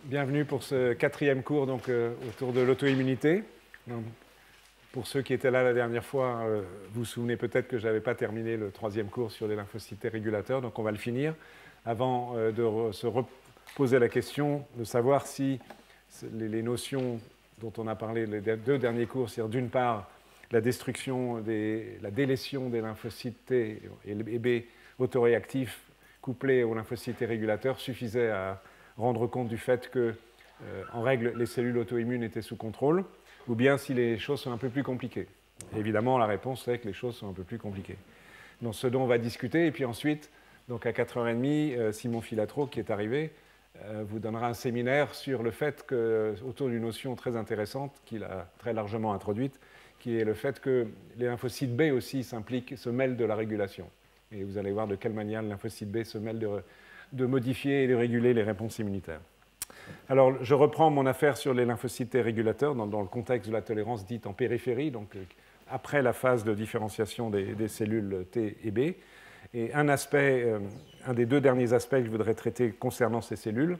Bienvenue pour ce 4e cours donc, autour de l'auto-immunité. Pour ceux qui étaient là la dernière fois, vous vous souvenez peut-être que je n'avais pas terminé le 3e cours sur les lymphocytes régulateurs, donc on va le finir avant de se reposer la question de savoir si les notions dont on a parlé les 2 derniers cours, c'est-à-dire d'une part la destruction, la délétion des lymphocytes T et B autoréactifs couplés aux lymphocytes régulateurs suffisaient à rendre compte du fait que, en règle, les cellules auto-immunes étaient sous contrôle, ou bien si les choses sont un peu plus compliquées. Et évidemment, la réponse est que les choses sont un peu plus compliquées. Donc, ce dont on va discuter, et puis ensuite, donc à 4h30, Simon Filatro, qui est arrivé, vous donnera un séminaire sur le fait que, autour d'une notion très intéressante qu'il a très largement introduite, qui est le fait que les lymphocytes B aussi se mêlent de la régulation. Et vous allez voir de quelle manière le lymphocyte B se mêle de modifier et de réguler les réponses immunitaires. Alors, je reprends mon affaire sur les lymphocytes T régulateurs dans le contexte de la tolérance dite en périphérie, donc après la phase de différenciation des cellules T et B. Et un des 2 derniers aspects que je voudrais traiter concernant ces cellules,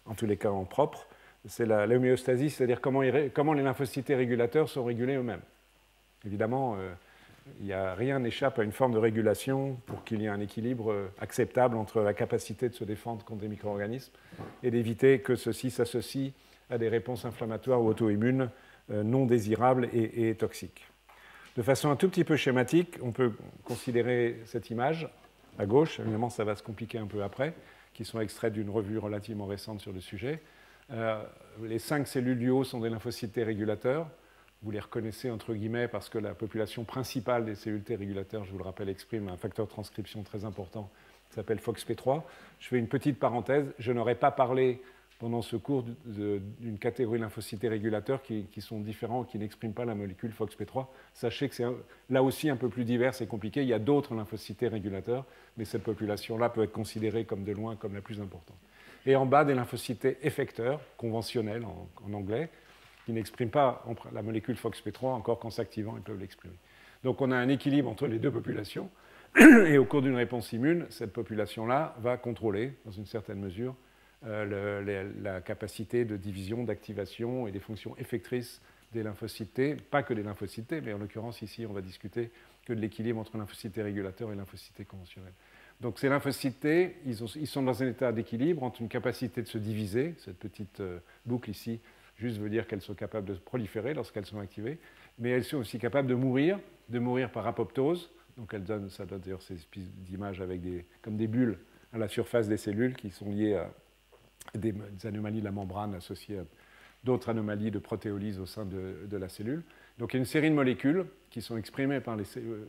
en tous les cas en propre, c'est l'homéostasie, c'est-à-dire comment les lymphocytes T régulateurs sont régulés eux-mêmes. Évidemment, rien n'échappe à une forme de régulation pour qu'il y ait un équilibre acceptable entre la capacité de se défendre contre des micro-organismes et d'éviter que ceux-ci s'associent à des réponses inflammatoires ou auto-immunes non désirables et toxiques. De façon un tout petit peu schématique, on peut considérer cette image à gauche, évidemment ça va se compliquer un peu après, qui sont extraites d'une revue relativement récente sur le sujet. Les 5 cellules du haut sont des lymphocytes T régulateurs. Vous les reconnaissez entre guillemets parce que la population principale des cellules T régulateurs, je vous le rappelle, exprime un facteur de transcription très important qui s'appelle FOXP3. Je fais une petite parenthèse. Je n'aurais pas parlé pendant ce cours d'une catégorie de lymphocytes T régulateurs qui sont différents, qui n'expriment pas la molécule FOXP3. Sachez que c'est là aussi un peu plus divers et compliqué. Il y a d'autres lymphocytes T régulateurs, mais cette population-là peut être considérée comme de loin comme la plus importante. Et en bas, des lymphocytes T effecteurs, conventionnels en anglais, qui n'expriment pas la molécule FOXP3, encore qu'en s'activant, ils peuvent l'exprimer. Donc on a un équilibre entre les 2 populations, et au cours d'une réponse immune, cette population-là va contrôler, dans une certaine mesure, la capacité de division, d'activation et des fonctions effectrices des lymphocytes T, pas que des lymphocytes T, mais en l'occurrence ici, on va discuter que de l'équilibre entre lymphocytes T régulateurs et lymphocytes T conventionnels. Donc ces lymphocytes T, ils sont dans un état d'équilibre entre une capacité de se diviser, cette petite boucle ici, juste veut dire qu'elles sont capables de proliférer lorsqu'elles sont activées, mais elles sont aussi capables de mourir par apoptose. Donc ça donne d'ailleurs ces espèces d'images avec comme des bulles à la surface des cellules qui sont liées à des anomalies de la membrane associées à d'autres anomalies de protéolyse au sein de la cellule. Donc il y a une série de molécules qui sont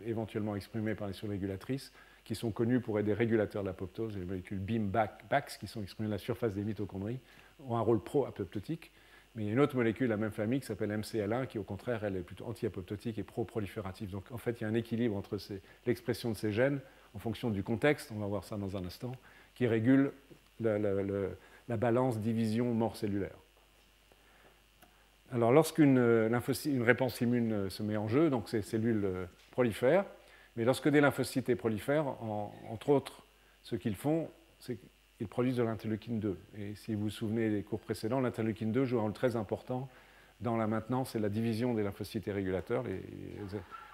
éventuellement exprimées par les cellules régulatrices, qui sont connues pour être des régulateurs de l'apoptose. Les molécules BIM-BAX, qui sont exprimées à la surface des mitochondries, ont un rôle pro-apoptotique. Mais il y a une autre molécule de la même famille qui s'appelle MCL1, qui au contraire, elle est plutôt anti-apoptotique et pro-proliférative. Donc en fait, il y a un équilibre entre l'expression de ces gènes, en fonction du contexte, on va voir ça dans un instant, qui régule la balance division-mort cellulaire. Alors lorsqu'une réponse immune se met en jeu, donc ces cellules prolifèrent, mais lorsque des lymphocytes prolifèrent, entre autres, ce qu'ils font, c'est ils produisent de l'interleukine 2. Et si vous vous souvenez des cours précédents, l'interleukine 2 joue un rôle très important dans la maintenance et la division des lymphocytes régulateurs. Les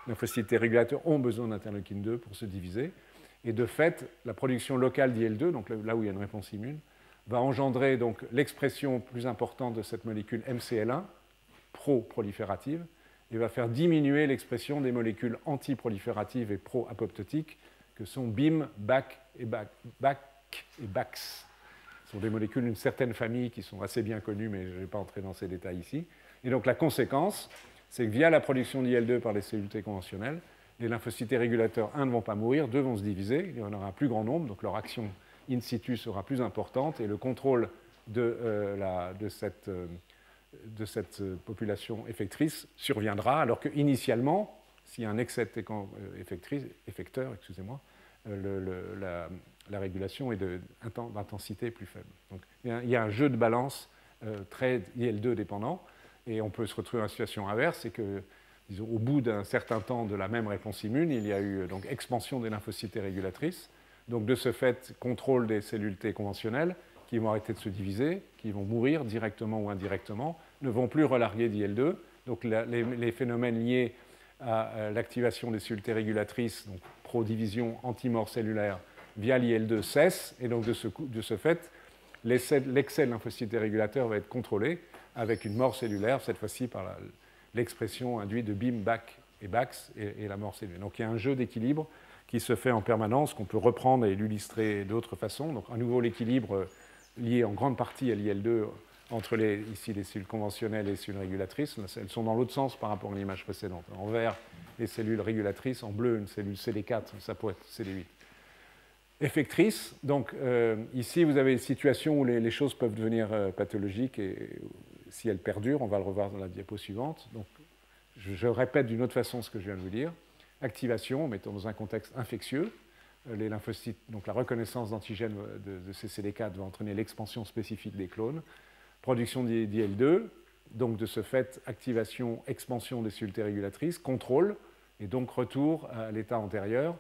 lymphocytes régulateurs ont besoin d'interleukine 2 pour se diviser. Et de fait, la production locale d'IL2, donc là où il y a une réponse immune, va engendrer donc l'expression plus importante de cette molécule MCL1, pro-proliférative, et va faire diminuer l'expression des molécules antiprolifératives et pro-apoptotiques, que sont BIM, BAC et BAX. Ce sont des molécules d'une certaine famille qui sont assez bien connues, mais je ne vais pas entrer dans ces détails ici. Et donc la conséquence, c'est que via la production d'IL2 par les cellules T conventionnelles, les lymphocytes régulateurs 1 ne vont pas mourir, 2 vont se diviser, il y en aura un plus grand nombre, donc leur action in situ sera plus importante, et le contrôle de cette population effectrice surviendra, alors qu'initialement, s'il y a un excès de T effecteur, la régulation est d'intensité plus faible. Donc, il y a un jeu de balance très IL2 dépendant, et on peut se retrouver dans une situation inverse, c'est que, disons, au bout d'un certain temps de la même réponse immune, il y a eu donc expansion des lymphocytes régulatrices, donc de ce fait, contrôle des cellules T conventionnelles, qui vont arrêter de se diviser, qui vont mourir directement ou indirectement, ne vont plus relarguer d'IL2. Donc les phénomènes liés à l'activation des solutés régulatrices, donc pro-division, anti-mort cellulaire, via l'IL2 cessent, et donc de ce fait, l'excès de lymphocytes régulateurs va être contrôlé avec une mort cellulaire, cette fois-ci par l'expression induite de BIM, BAC et BAX et la mort cellulaire. Donc il y a un jeu d'équilibre qui se fait en permanence, qu'on peut reprendre et l'illustrer d'autres façons. Donc à nouveau l'équilibre lié en grande partie à l'IL2 entre ici les cellules conventionnelles et les cellules régulatrices. Elles sont dans l'autre sens par rapport à l'image précédente. En vert, les cellules régulatrices, en bleu, une cellule CD4, ça pourrait être CD8. Effectrice, donc ici vous avez une situation où les choses peuvent devenir pathologiques et si elles perdurent, on va le revoir dans la diapo suivante. Donc je répète d'une autre façon ce que je viens de vous dire. Activation, mettons dans un contexte infectieux, les lymphocytes, donc la reconnaissance d'antigènes de ces CD4 va entraîner l'expansion spécifique des clones. Production d'IL2, donc de ce fait, activation, expansion des cellules régulatrices, contrôle, et donc retour à l'état antérieur,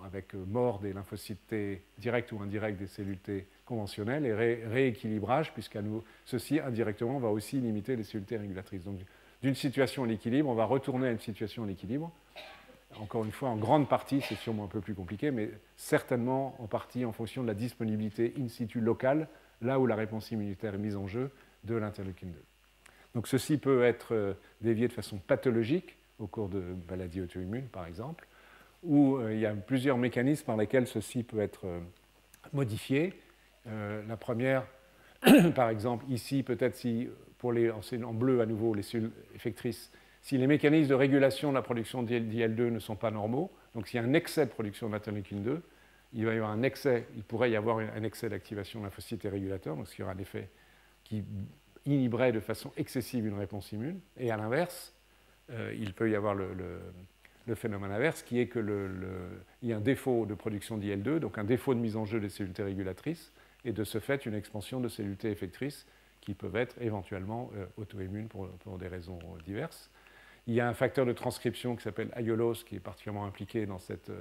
avec mort des lymphocytes T directs ou indirects des cellules T conventionnelles, et rééquilibrage, puisqu'à nous, ceci indirectement va aussi limiter les cellules T régulatrices. Donc d'une situation à l'équilibre, on va retourner à une situation à l'équilibre. Encore une fois, en grande partie, c'est sûrement un peu plus compliqué, mais certainement en partie en fonction de la disponibilité in situ locale, là où la réponse immunitaire est mise en jeu, de l'interleukine 2. Donc ceci peut être dévié de façon pathologique au cours de maladies auto-immunes, par exemple, où il y a plusieurs mécanismes par lesquels ceci peut être modifié. La première, par exemple, ici, peut-être si, en bleu à nouveau, les cellules effectrices, si les mécanismes de régulation de la production d'IL2 ne sont pas normaux, donc s'il y a un excès de production d'interleukine 2, il pourrait y avoir un excès d'activation de lymphocytes et régulateurs, donc il y aura un effet qui inhiberait de façon excessive une réponse immune. Et à l'inverse, il peut y avoir le phénomène inverse, qui est qu'il y a un défaut de production d'IL2, donc un défaut de mise en jeu des cellules T régulatrices, et de ce fait une expansion de cellules T effectrices qui peuvent être éventuellement auto-immunes pour des raisons diverses. Il y a un facteur de transcription qui s'appelle Aiolos, qui est particulièrement impliqué dans cette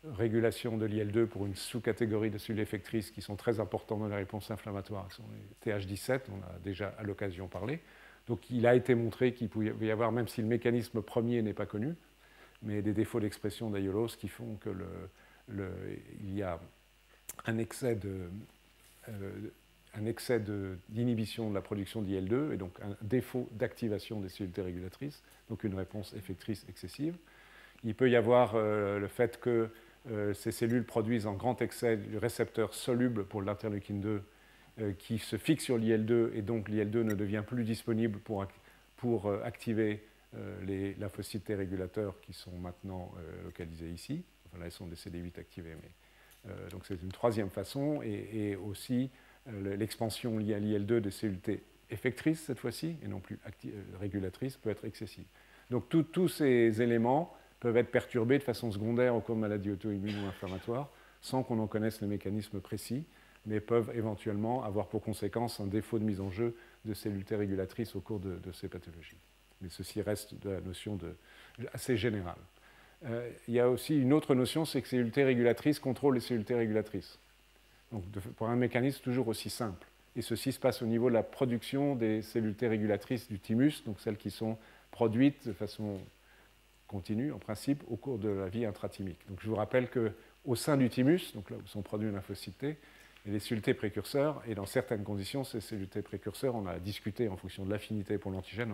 régulation de l'IL2 pour une sous-catégorie de cellules effectrices qui sont très importantes dans la réponse inflammatoire, qui sont les TH17, on a déjà à l'occasion parlé. Donc il a été montré qu'il pouvait y avoir, même si le mécanisme premier n'est pas connu, mais des défauts d'expression d'Aiolos qui font qu'il y a un excès d'inhibition de la production d'IL2 et donc un défaut d'activation des cellules T régulatrices, donc une réponse effectrice excessive. Il peut y avoir le fait que ces cellules produisent en grand excès du récepteur soluble pour l'interleukine 2 qui se fixe sur l'IL2 et donc l'IL2 ne devient plus disponible pour activer les lymphocytes T régulateurs qui sont maintenant localisés ici. Enfin, là, ils sont des CD8 activés, mais donc c'est une troisième façon, et aussi l'expansion liée à l'IL2 des cellules T effectrices cette fois-ci, et non plus régulatrices, peut être excessive. Donc tous ces éléments peuvent être perturbés de façon secondaire au cours de maladies auto-immunes ou inflammatoires, sans qu'on en connaisse le mécanisme précis, mais peuvent éventuellement avoir pour conséquence un défaut de mise en jeu de cellules T régulatrices au cours de ces pathologies. Mais ceci reste de la notion assez générale. Il y a aussi une autre notion, c'est que ces cellules T régulatrices contrôlent les cellules T régulatrices. Donc pour un mécanisme toujours aussi simple. Et ceci se passe au niveau de la production des cellules T régulatrices du thymus, donc celles qui sont produites de façon continue, en principe, au cours de la vie intrathymique. Donc je vous rappelle qu'au sein du thymus, donc là où sont produits les lymphocytes T, il y a des cellules T précurseurs, et dans certaines conditions, ces cellules T précurseurs, on a discuté en fonction de l'affinité pour l'antigène,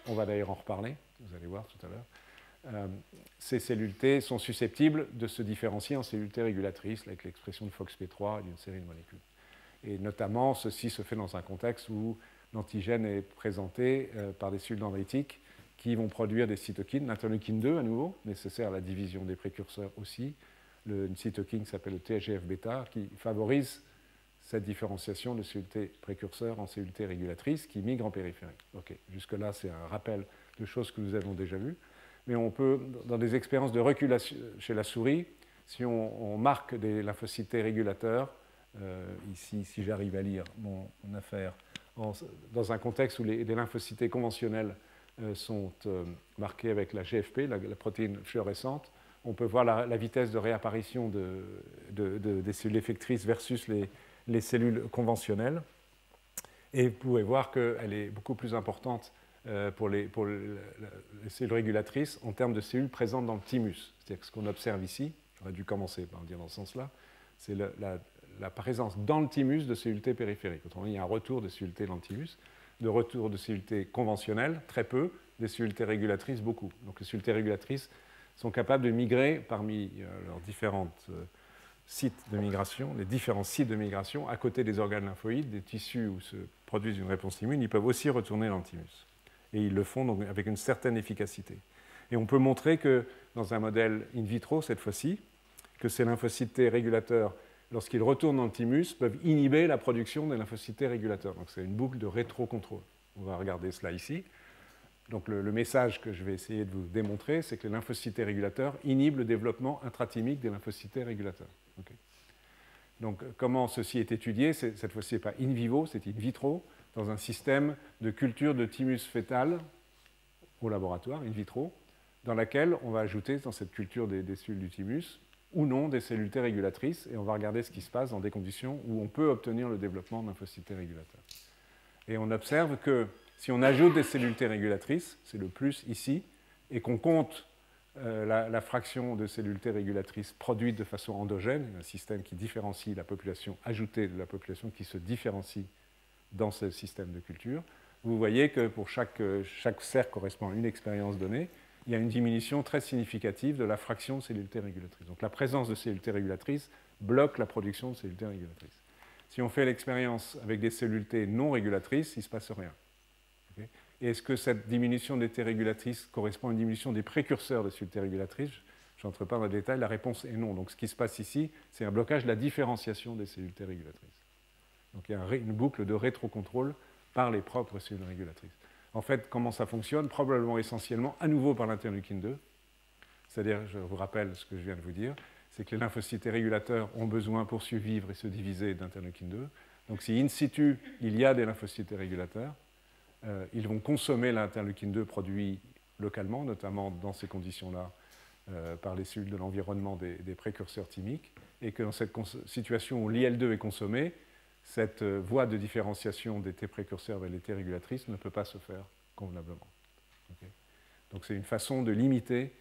on va d'ailleurs en reparler, vous allez voir tout à l'heure. Ces cellules T sont susceptibles de se différencier en cellules T régulatrices, avec l'expression de FOXP3 et d'une série de molécules. Et notamment, ceci se fait dans un contexte où l'antigène est présenté par des cellules dendritiques qui vont produire des cytokines, l'interleukine 2 à nouveau, nécessaire à la division des précurseurs aussi, une cytokine qui s'appelle le TGF-bêta, qui favorise cette différenciation de cellules T précurseurs en cellules T régulatrices qui migrent en périphérie. Okay. Jusque-là, c'est un rappel de choses que nous avons déjà vues. Mais on peut, dans des expériences de recul chez la souris, si on marque des lymphocytes T régulateurs, ici, si j'arrive à lire mon affaire, dans un contexte où les lymphocytes T conventionnels sont marqués avec la GFP, la protéine fluorescente, on peut voir la vitesse de réapparition des cellules effectrices versus les cellules conventionnelles. Et vous pouvez voir qu'elle est beaucoup plus importante pour les cellules régulatrices en termes de cellules présentes dans le thymus. C'est-à-dire que ce qu'on observe ici, j'aurais dû commencer par dire dans ce sens-là, c'est la présence dans le thymus de cellules T périphériques. Autrement dit, il y a un retour de cellules T dans le thymus, de retour de cellules T conventionnelles, très peu, des cellules T régulatrices, beaucoup. Donc les cellules T régulatrices sont capables de migrer parmi leurs différents sites de migration, les différents sites de migration, à côté des organes lymphoïdes, des tissus où se produisent une réponse immune, ils peuvent aussi retourner dans le thymus. Et ils le font donc avec une certaine efficacité. Et on peut montrer que, dans un modèle in vitro, cette fois-ci, que ces lymphocytes T régulateurs, lorsqu'ils retournent dans le thymus, peuvent inhiber la production des lymphocytes T régulateurs. Donc c'est une boucle de rétrocontrôle. On va regarder cela ici. Donc le message que je vais essayer de vous démontrer, c'est que les lymphocytes T régulateurs inhibent le développement intrathymique des lymphocytes T régulateurs. Okay. Donc comment ceci est étudié, cette fois-ci, ce n'est pas in vivo, c'est in vitro, dans un système de culture de thymus fœtal au laboratoire, in vitro, dans laquelle on va ajouter dans cette culture des cellules du thymus ou non des cellules T régulatrices, et on va regarder ce qui se passe dans des conditions où on peut obtenir le développement de lymphocytes T régulateurs. Et on observe que si on ajoute des cellules T régulatrices, c'est le plus ici, et qu'on compte la fraction de cellules T régulatrices produites de façon endogène, un système qui différencie la population ajoutée de la population qui se différencie dans ce système de culture, vous voyez que pour chaque cercle correspond à une expérience donnée, il y a une diminution très significative de la fraction de cellules T régulatrices. Donc la présence de cellules T régulatrices bloque la production de cellules T régulatrices. Si on fait l'expérience avec des cellules T non régulatrices, il ne se passe rien. Okay. Et est-ce que cette diminution des T régulatrices correspond à une diminution des précurseurs de cellules T régulatrices? Je n'entre pas dans le détail, la réponse est non. Donc ce qui se passe ici, c'est un blocage de la différenciation des cellules T régulatrices. Donc il y a une boucle de rétrocontrôle par les propres cellules régulatrices. En fait, comment ça fonctionne? Probablement essentiellement à nouveau par l'interleukine 2. C'est-à-dire, je vous rappelle ce que je viens de vous dire, c'est que les lymphocytes régulateurs ont besoin pour survivre et se diviser d'interleukine 2. Donc si in situ, il y a des lymphocytes régulateurs, ils vont consommer l'interleukine 2 produit localement, notamment dans ces conditions-là, par les cellules de l'environnement des précurseurs thymiques, et que dans cette situation où l'IL2 est consommé, cette voie de différenciation des T précurseurs vers les T régulatrices ne peut pas se faire convenablement. Okay. Donc c'est une façon de limiter,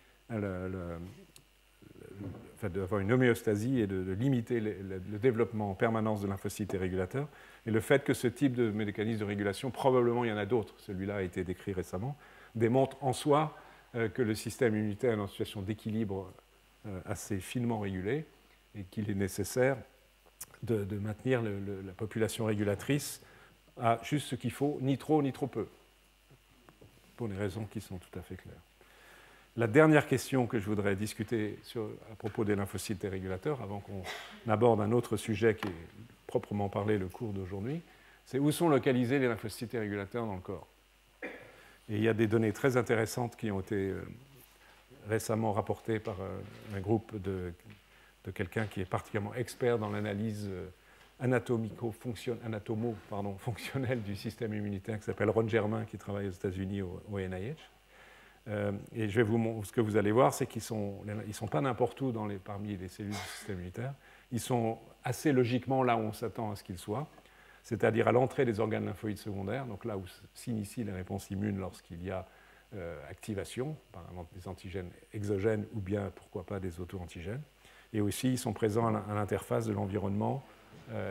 d'avoir une homéostasie et de limiter le développement en permanence de lymphocytes T régulateurs. Et le fait que ce type de mécanisme de régulation, probablement il y en a d'autres, celui-là a été décrit récemment, démontre en soi que le système immunitaire est en situation d'équilibre assez finement régulé et qu'il est nécessaire de maintenir la population régulatrice à juste ce qu'il faut, ni trop ni trop peu, pour des raisons qui sont tout à fait claires. La dernière question que je voudrais discuter à propos des lymphocytes T régulateurs, avant qu'on aborde un autre sujet qui est proprement parlé le cours d'aujourd'hui, c'est où sont localisés les lymphocytes T régulateurs dans le corps. Et il y a des données très intéressantes qui ont été récemment rapportées par un groupe de quelqu'un qui est particulièrement expert dans l'analyse anatomo-fonctionnelle du système immunitaire, qui s'appelle Ron Germain, qui travaille aux États-Unis au NIH. Et ce que vous allez voir, c'est qu'ils ne sont pas n'importe où parmi les cellules du système immunitaire. Ils sont assez logiquement là où on s'attend à ce qu'ils soient, c'est-à-dire à l'entrée des organes lymphoïdes secondaires, donc là où s'initient les réponses immunes lorsqu'il y a activation, par exemple des antigènes exogènes ou bien, pourquoi pas, des auto-antigènes. Et aussi, ils sont présents à l'interface de l'environnement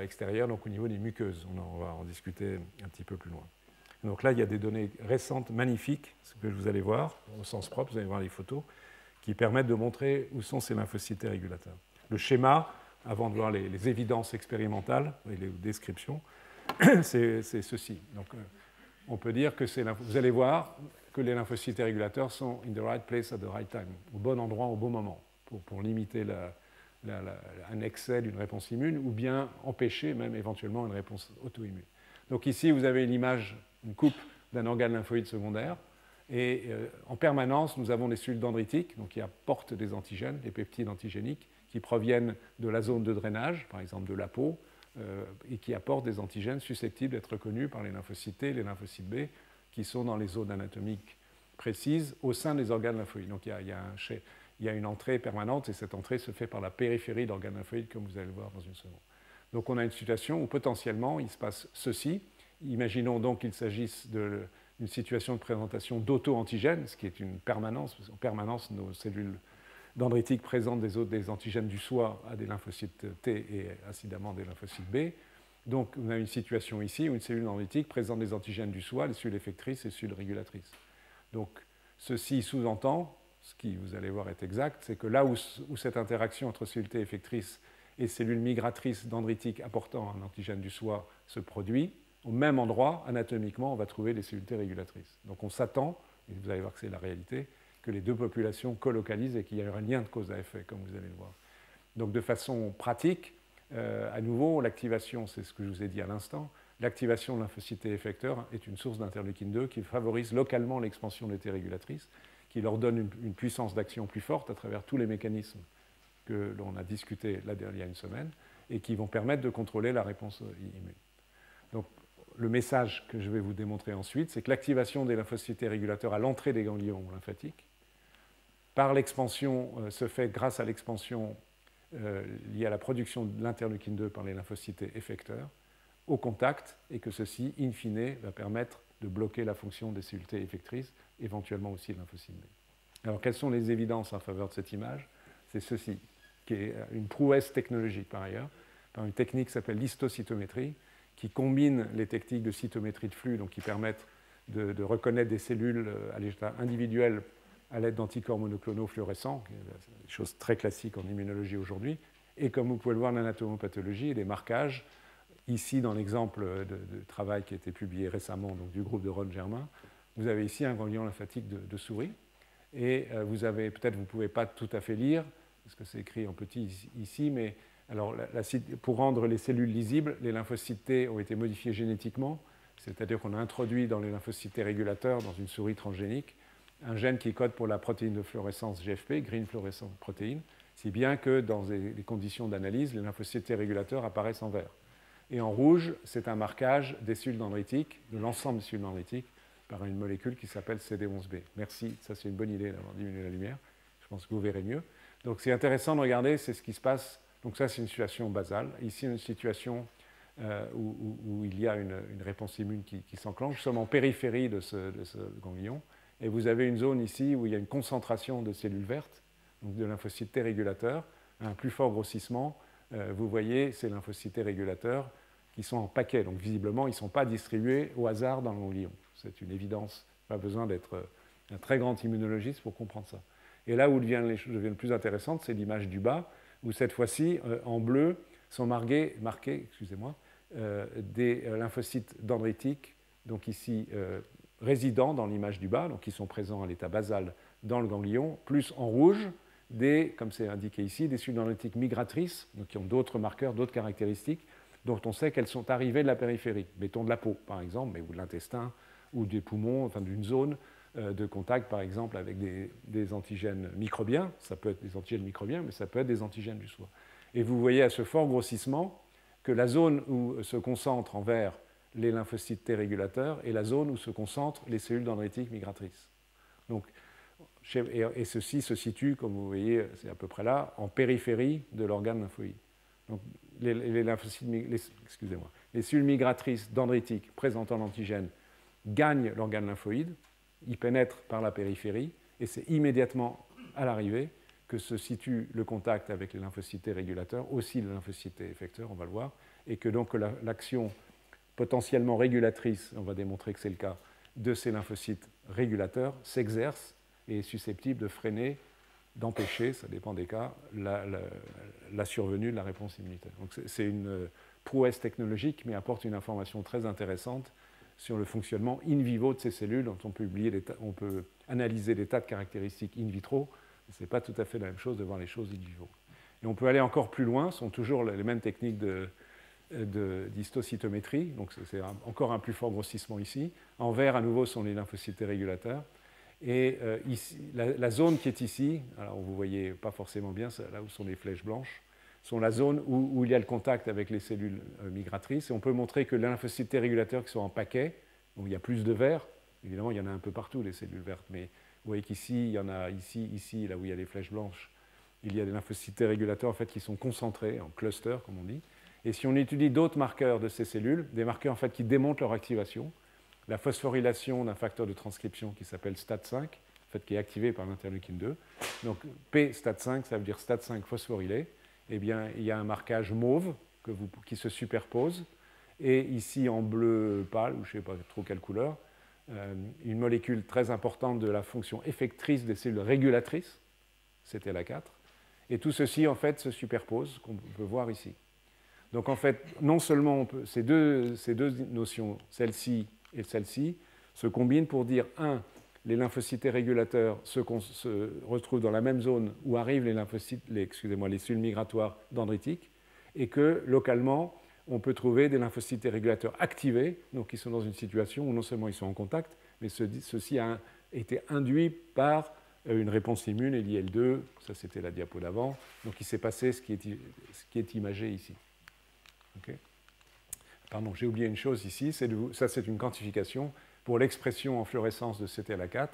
extérieur, donc au niveau des muqueuses. On va en discuter un petit peu plus loin. Donc là, il y a des données récentes magnifiques, ce que vous allez voir, au sens propre, vous allez voir les photos, qui permettent de montrer où sont ces lymphocytes régulateurs. Le schéma, avant de voir les évidences expérimentales et les descriptions, c'est ceci. Donc, on peut dire que vous allez voir que les lymphocytes régulateurs sont in the right place at the right time, au bon endroit, au bon moment, pour limiter un excès d'une réponse immune ou bien empêcher même éventuellement une réponse auto-immune. Donc ici, vous avez une coupe d'un organe lymphoïde secondaire, et en permanence, nous avons des cellules dendritiques, donc qui apportent des antigènes, des peptides antigéniques, qui proviennent de la zone de drainage, par exemple de la peau, et qui apportent des antigènes susceptibles d'être reconnus par les lymphocytes T, les lymphocytes B, qui sont dans les zones anatomiques précises au sein des organes lymphoïdes. Donc il y a une entrée permanente, et cette entrée se fait par la périphérie d'organes lymphoïdes, comme vous allez le voir dans une seconde. Donc on a une situation où potentiellement il se passe ceci. Imaginons donc qu'il s'agisse d'une situation de présentation d'auto-antigènes, ce qui est une permanence, parce qu'en permanence nos cellules dendritiques présentent des antigènes du soi à des lymphocytes T et incidemment des lymphocytes B. Donc on a une situation ici où une cellule dendritique présente des antigènes du soi, les cellules effectrices et les cellules régulatrices. Donc ceci sous-entend, ce qui vous allez voir est exact, c'est que là où cette interaction entre cellules T effectrices et cellules migratrices dendritiques apportant un antigène du soi se produit, au même endroit, anatomiquement, on va trouver des cellules T régulatrices. Donc on s'attend, et vous allez voir que c'est la réalité, que les deux populations colocalisent et qu'il y a un lien de cause à effet, comme vous allez le voir. Donc de façon pratique, à nouveau, l'activation, c'est ce que je vous ai dit à l'instant, l'activation de lymphocytes T effecteurs est une source d'interleukine 2 qui favorise localement l'expansion des T régulatrices, qui leur donne une puissance d'action plus forte à travers tous les mécanismes que l'on a discutés il y a une semaine et qui vont permettre de contrôler la réponse immune. Donc, le message que je vais vous démontrer ensuite, c'est que l'activation des lymphocytes T régulateurs à l'entrée des ganglions lymphatiques, par l'expansion, se fait grâce à l'expansion liée à la production de l'interleukine 2 par les lymphocytes T effecteurs au contact, et que ceci, in fine, va permettre de bloquer la fonction des cellules T effectrices, éventuellement aussi lymphocytes B. Alors, quelles sont les évidences en faveur de cette image? C'est ceci, qui est une prouesse technologique par ailleurs, par une technique qui s'appelle l'histocytométrie, qui combine les techniques de cytométrie de flux, donc qui permettent de reconnaître des cellules à l'état individuel à l'aide d'anticorps monoclonaux fluorescents, des choses très classiques en immunologie aujourd'hui, et comme vous pouvez le voir, l'anatomopathologie et des marquages. Ici, dans l'exemple de travail qui a été publié récemment donc, du groupe de Ron Germain, vous avez ici un ganglion lymphatique de souris, et vous avez, peut-être vous ne pouvez pas tout à fait lire, parce que c'est écrit en petit ici, mais alors, pour rendre les cellules lisibles, les lymphocytes T ont été modifiés génétiquement, c'est-à-dire qu'on a introduit dans les lymphocytes T régulateurs, dans une souris transgénique, un gène qui code pour la protéine de fluorescence GFP, Green Fluorescent Protein, si bien que dans des conditions d'analyse, les lymphocytes T régulateurs apparaissent en vert. Et en rouge, c'est un marquage des cellules dendritiques, de l'ensemble des cellules dendritiques, par une molécule qui s'appelle CD11B. Merci, ça c'est une bonne idée d'avoir diminué la lumière. Je pense que vous verrez mieux. Donc c'est intéressant de regarder, c'est ce qui se passe. Donc ça c'est une situation basale. Ici une situation où il y a une réponse immune qui s'enclenche. Nous sommes en périphérie de ce ganglion. Et vous avez une zone ici où il y a une concentration de cellules vertes, donc de lymphocytes T régulateurs, un plus fort grossissement. Vous voyez ces lymphocytes T régulateurs qui sont en paquet. Donc visiblement, ils ne sont pas distribués au hasard dans le ganglion. C'est une évidence. Pas besoin d'être un très grand immunologiste pour comprendre ça. Et là où les choses deviennent plus intéressantes, c'est l'image du bas, où cette fois-ci, en bleu, sont marqués des lymphocytes dendritiques, donc ici résidents dans l'image du bas, donc qui sont présents à l'état basal dans le ganglion, plus en rouge, comme c'est indiqué ici, des cellules dendritiques migratrices, donc qui ont d'autres marqueurs, d'autres caractéristiques, dont on sait qu'elles sont arrivées de la périphérie, mettons de la peau par exemple, ou de l'intestin, ou des poumons, enfin d'une zone de contact par exemple avec des antigènes microbiens, ça peut être des antigènes microbiens, mais ça peut être des antigènes du soi. Et vous voyez à ce fort grossissement que la zone où se concentrent en vert les lymphocytes T régulateurs est la zone où se concentrent les cellules dendritiques migratrices. Donc, et ceci se situe, comme vous voyez, c'est à peu près là, en périphérie de l'organe lymphoïde. Donc, les cellules migratrices dendritiques présentant l'antigène gagnent l'organe lymphoïde, y pénètrent par la périphérie, et c'est immédiatement à l'arrivée que se situe le contact avec les lymphocytes T régulateurs, aussi les lymphocytes T effecteurs, on va le voir, et que donc l'action potentiellement régulatrice, on va démontrer que c'est le cas, de ces lymphocytes régulateurs s'exerce et est susceptible de freiner, d'empêcher, ça dépend des cas, la survenue de la réponse immunitaire. Donc c'est une prouesse technologique, mais apporte une information très intéressante sur le fonctionnement in vivo de ces cellules, dont on peut analyser des tas de caractéristiques in vitro. Ce n'est pas tout à fait la même chose de voir les choses in vivo. Et on peut aller encore plus loin, ce sont toujours les mêmes techniques d'histocytométrie, donc c'est encore un plus fort grossissement ici. En vert, à nouveau, sont les lymphocytes régulateurs. Et ici, la zone qui est ici, alors vous ne voyez pas forcément bien, là où sont les flèches blanches, sont la zone où il y a le contact avec les cellules migratrices. Et on peut montrer que les lymphocytes T régulateurs qui sont en paquet, où il y a plus de vert, évidemment il y en a un peu partout les cellules vertes, mais vous voyez qu'ici, il y en a ici, là où il y a les flèches blanches, il y a des lymphocytes T régulateurs en fait, qui sont concentrés en cluster, comme on dit. Et si on étudie d'autres marqueurs de ces cellules, des marqueurs en fait, qui démontrent leur activation, la phosphorylation d'un facteur de transcription qui s'appelle STAT5, en fait, qui est activé par l'interleukine 2. Donc P STAT5, ça veut dire STAT5 phosphorylé. Eh bien, il y a un marquage mauve qui se superpose. Et ici, en bleu pâle, ou je ne sais pas trop quelle couleur, une molécule très importante de la fonction effectrice des cellules régulatrices, c'était la 4. Et tout ceci, en fait, se superpose, qu'on peut voir ici. Donc, en fait, non seulement ces deux notions, celle-ci et celle-ci, se combinent pour dire, les lymphocytes régulateurs se retrouvent dans la même zone où arrivent les cellules migratoires dendritiques, et que, localement, on peut trouver des lymphocytes régulateurs activés, donc qui sont dans une situation où non seulement ils sont en contact, mais ceci a été induit par une réponse immune, l'IL2, ça c'était la diapo d'avant, donc il s'est passé ce qui est imagé ici. Okay. Pardon, j'ai oublié une chose ici, ça c'est une quantification pour l'expression en fluorescence de CTLA4.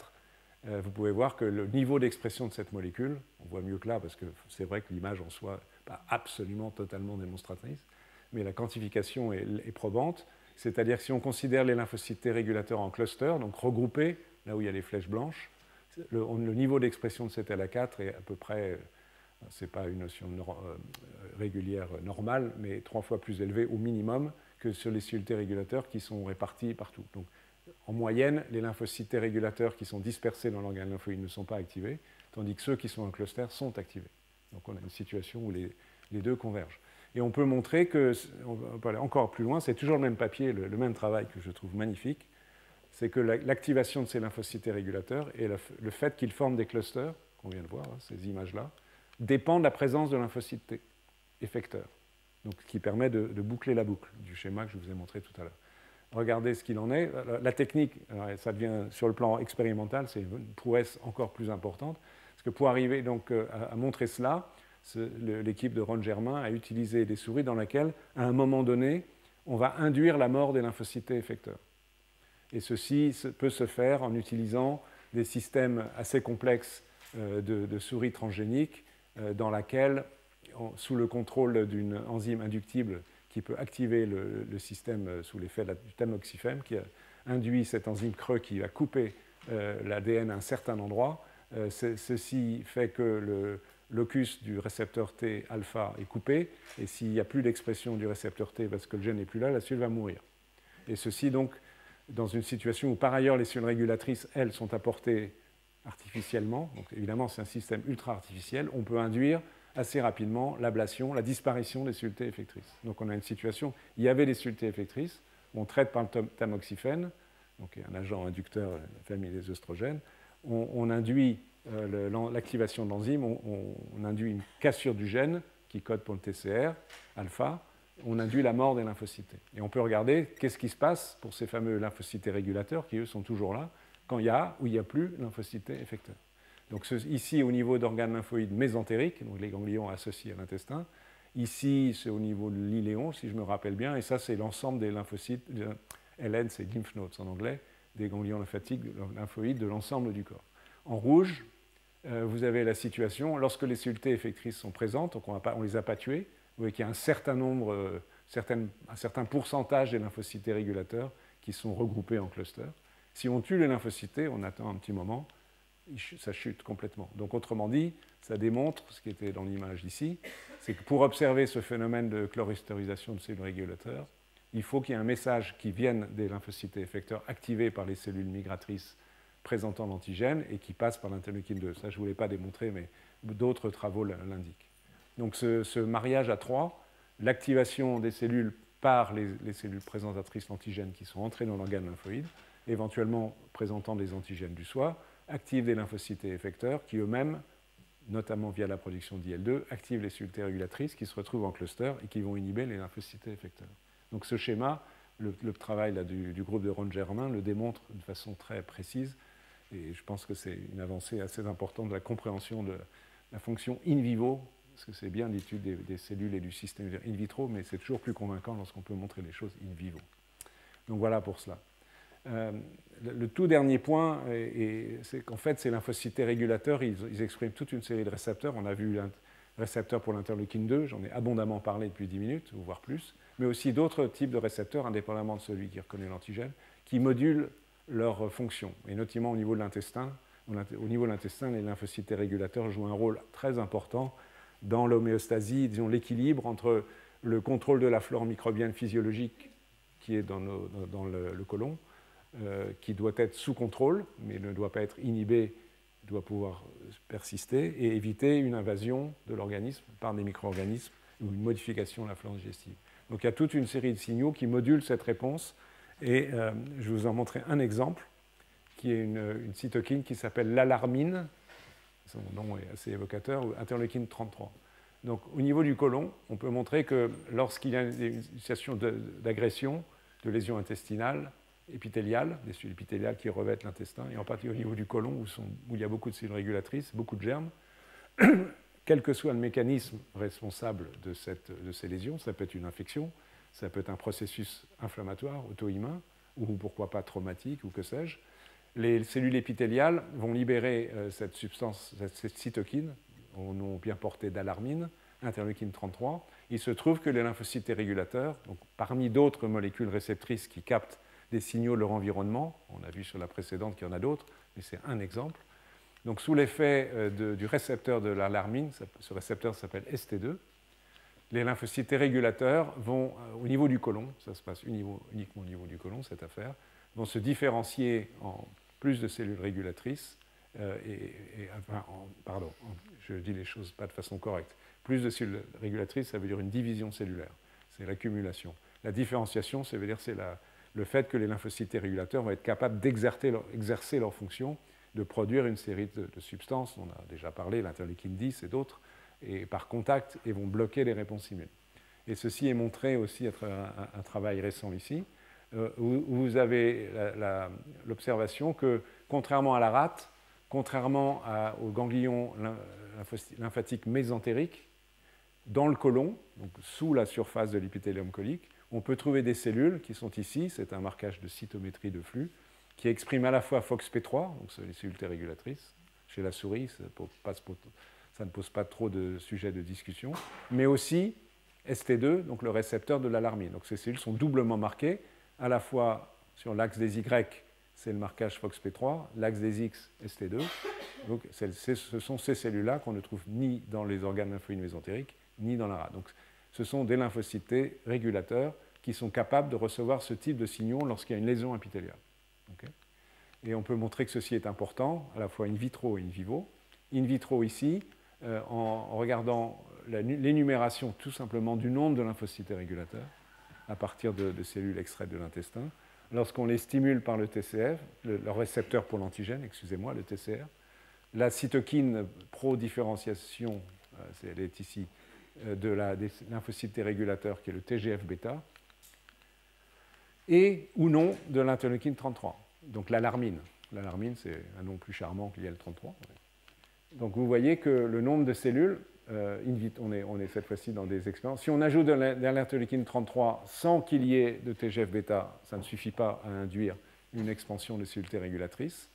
Vous pouvez voir que le niveau d'expression de cette molécule, on voit mieux que là parce que c'est vrai que l'image en soi n'est pas absolument totalement démonstratrice, mais la quantification est probante, c'est-à-dire que si on considère les lymphocytes T régulateurs en cluster, donc regroupés, là où il y a les flèches blanches, le niveau d'expression de CTLA4 est à peu près, ce n'est pas une notion régulière normale, mais 3 fois plus élevé au minimum que sur les cellules T régulateurs qui sont répartis partout. Donc, en moyenne, les lymphocytes T régulateurs qui sont dispersés dans l'organe lymphoïde ne sont pas activés, tandis que ceux qui sont en cluster sont activés. Donc on a une situation où les deux convergent. Et on peut montrer que, on peut aller encore plus loin, c'est toujours le même papier, le même travail que je trouve magnifique, c'est que l'activation de ces lymphocytes régulateurs et le fait qu'ils forment des clusters, qu'on vient de voir, ces images-là, dépend de la présence de lymphocytes T effecteurs, donc ce qui permet de boucler la boucle du schéma que je vous ai montré tout à l'heure. Regardez ce qu'il en est. La technique, ça devient sur le plan expérimental, c'est une prouesse encore plus importante, parce que pour arriver donc à montrer cela, l'équipe de Ron Germain a utilisé des souris dans lesquelles, à un moment donné, on va induire la mort des lymphocytes T effecteurs. Et ceci peut se faire en utilisant des systèmes assez complexes de souris transgéniques dans laquelle, sous le contrôle d'une enzyme inductible qui peut activer le système sous l'effet du tamoxifène, qui induit cet enzyme creux qui va couper l'ADN à un certain endroit. Ceci fait que le locus du récepteur T alpha est coupé, et s'il n'y a plus d'expression du récepteur T parce que le gène n'est plus là, la cellule va mourir. Et ceci donc dans une situation où par ailleurs les cellules régulatrices, elles, sont apportées artificiellement, donc évidemment c'est un système ultra artificiel, on peut induire assez rapidement l'ablation, la disparition des cellules T effectrices. Donc on a une situation, il y avait des cellules T effectrices, on traite par le tamoxifène, donc un agent inducteur de la famille des œstrogènes, on induit l'activation de l'enzyme, on induit une cassure du gène qui code pour le TCR, alpha, on induit la mort des lymphocytes. Et on peut regarder qu'est-ce qui se passe pour ces fameux lymphocytes régulateurs qui, eux, sont toujours là, quand il y a ou il n'y a plus lymphocytes effecteurs. Donc ici, au niveau d'organes lymphoïdes mésentériques, donc les ganglions associés à l'intestin. Ici, c'est au niveau de l'iléon, si je me rappelle bien, et ça, c'est l'ensemble des lymphocytes, LN, c'est lymph nodes en anglais, des ganglions lymphoïdes de l'ensemble du corps. En rouge, vous avez la situation, lorsque les cellules T effectrices sont présentes, donc on ne les a pas tuées, vous voyez qu'il y a un certain nombre, un certain pourcentage des lymphocytes régulateurs qui sont regroupés en clusters. Si on tue les lymphocytes, on attend un petit moment, ça chute complètement. Donc autrement dit, ça démontre, ce qui était dans l'image ici, c'est que pour observer ce phénomène de clusterisation de cellules régulateurs, il faut qu'il y ait un message qui vienne des lymphocytes effecteurs activés par les cellules migratrices présentant l'antigène et qui passe par l'interleukine 2. Ça, je ne voulais pas démontrer, mais d'autres travaux l'indiquent. Donc ce mariage à 3, l'activation des cellules par les cellules présentatrices d'antigènes qui sont entrées dans l'organe lymphoïde, éventuellement présentant des antigènes du soi, active des lymphocytes effecteurs qui eux-mêmes, notamment via la production d'IL2, activent les cellules T régulatrices qui se retrouvent en cluster et qui vont inhiber les lymphocytes effecteurs. Donc ce schéma, le travail là, du groupe de Ron Germain le démontre de façon très précise et je pense que c'est une avancée assez importante de la compréhension de la fonction in vivo, parce que c'est bien l'étude des cellules et du système in vitro, mais c'est toujours plus convaincant lorsqu'on peut montrer les choses in vivo. Donc voilà pour cela. Le tout dernier point, c'est qu'en fait, ces lymphocytes régulateurs, ils expriment toute une série de récepteurs. On a vu récepteurs pour l'interleukine 2, j'en ai abondamment parlé depuis 10 minutes, voire plus, mais aussi d'autres types de récepteurs, indépendamment de celui qui reconnaît l'antigène, qui modulent leur fonction, et notamment au niveau de l'intestin. Au niveau de l'intestin, les lymphocytes T régulateurs jouent un rôle très important dans l'homéostasie, disons l'équilibre entre le contrôle de la flore microbienne physiologique qui est dans le côlon, qui doit être sous contrôle, mais ne doit pas être inhibé, doit pouvoir persister, et éviter une invasion de l'organisme par des micro-organismes ou une modification de la flore digestive. Donc il y a toute une série de signaux qui modulent cette réponse, et je vais vous en montrer un exemple, qui est une cytokine qui s'appelle l'alarmine, son nom est assez évocateur, ou interleukine 33. Donc au niveau du côlon, on peut montrer que lorsqu'il y a une situation d'agression, de lésion intestinale, épithéliale, des cellules épithéliales qui revêtent l'intestin, et en particulier au niveau du côlon où il y a beaucoup de cellules régulatrices, beaucoup de germes, quel que soit le mécanisme responsable de ces lésions, ça peut être une infection, ça peut être un processus inflammatoire, auto-immun, ou pourquoi pas traumatique, ou que sais-je, les cellules épithéliales vont libérer cette substance, cette cytokine, au nom bien porté d'alarmine, interleukine 33. Il se trouve que les lymphocytes T régulateurs, donc parmi d'autres molécules réceptrices qui captent des signaux de leur environnement, on a vu sur la précédente qu'il y en a d'autres, mais c'est un exemple. Donc sous l'effet du récepteur de l'alarmine, ce récepteur s'appelle ST2, les lymphocytes T régulateurs vont, au niveau du côlon, ça se passe uniquement au niveau du côlon, cette affaire, vont se différencier en plus de cellules régulatrices, je dis les choses pas de façon correcte. Plus de cellules régulatrices, ça veut dire une division cellulaire, c'est l'accumulation. La différenciation, ça veut dire c'est le fait que les lymphocytes T régulateurs vont être capables d'exercer leur fonction, de produire une série de substances, on a déjà parlé, l'interleukine 10 et d'autres, et par contact, et vont bloquer les réponses immunes. Et ceci est montré aussi à travers un travail récent ici, où vous avez l'observation que, contrairement à la rate, contrairement aux ganglions lymphatiques mésentériques, dans le côlon, donc sous la surface de l'épithélium colique, on peut trouver des cellules qui sont ici, c'est un marquage de cytométrie de flux, qui expriment à la fois FOXP3, donc c'est les cellules T régulatrices, chez la souris, ça ne pose pas trop de sujets de discussion, mais aussi ST2, donc le récepteur de l'alarmine. Donc ces cellules sont doublement marquées, à la fois sur l'axe des Y, c'est le marquage FOXP3, l'axe des X, ST2. Donc ce sont ces cellules-là qu'on ne trouve ni dans les organes lymphoïdes mésentériques, ni dans la rate. Donc ce sont des lymphocytes T régulateurs qui sont capables de recevoir ce type de signaux lorsqu'il y a une lésion épithéliale. Okay. Et on peut montrer que ceci est important, à la fois in vitro et in vivo. In vitro ici, en regardant l'énumération tout simplement du nombre de lymphocytes T régulateurs à partir de cellules extraites de l'intestin, lorsqu'on les stimule par le TCF, le récepteur pour l'antigène, excusez-moi, le TCR, la cytokine pro-différenciation, elle est ici, des lymphocytes T régulateurs, qui est le TGF-bêta, et ou non de l'interleukine 33, donc l'alarmine. L'alarmine, c'est un nom plus charmant qu'il y a le 33. Donc vous voyez que le nombre de cellules, on est cette fois-ci dans des expériences. Si on ajoute de l'interleukine 33 sans qu'il y ait de TGF-bêta, ça ne suffit pas à induire une expansion de cellules T régulatrices.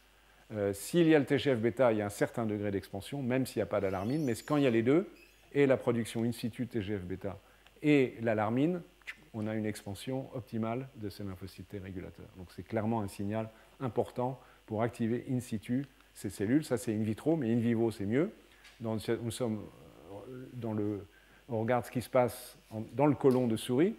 S'il y a le TGF-bêta, il y a un certain degré d'expansion, même s'il n'y a pas d'alarmine, mais quand il y a les deux, et la production in situ de TGF-bêta et l'alarmine, on a une expansion optimale de ces lymphocytes T régulateurs. Donc c'est clairement un signal important pour activer in situ ces cellules. Ça, c'est in vitro, mais in vivo, c'est mieux. On regarde ce qui se passe dans le côlon de souris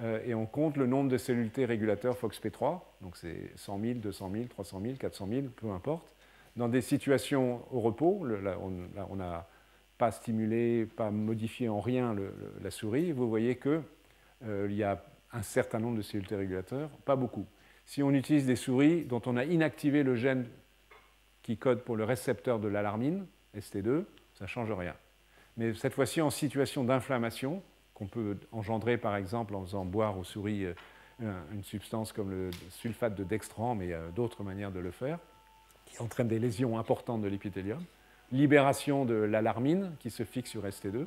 et on compte le nombre de cellules T régulateurs FOXP3. Donc c'est 100 000, 200 000, 300 000, 400 000, peu importe. Dans des situations au repos, là, on n'a pas stimulé, pas modifié en rien la souris. Vous voyez qu'il y a un certain nombre de cellules T régulateurs, pas beaucoup. Si on utilise des souris dont on a inactivé le gène qui code pour le récepteur de l'alarmine, ST2, ça ne change rien. Mais cette fois-ci, en situation d'inflammation, qu'on peut engendrer par exemple en faisant boire aux souris une substance comme le sulfate de dextran, mais il y a d'autres manières de le faire, qui entraîne des lésions importantes de l'épithélium, libération de l'alarmine qui se fixe sur ST2,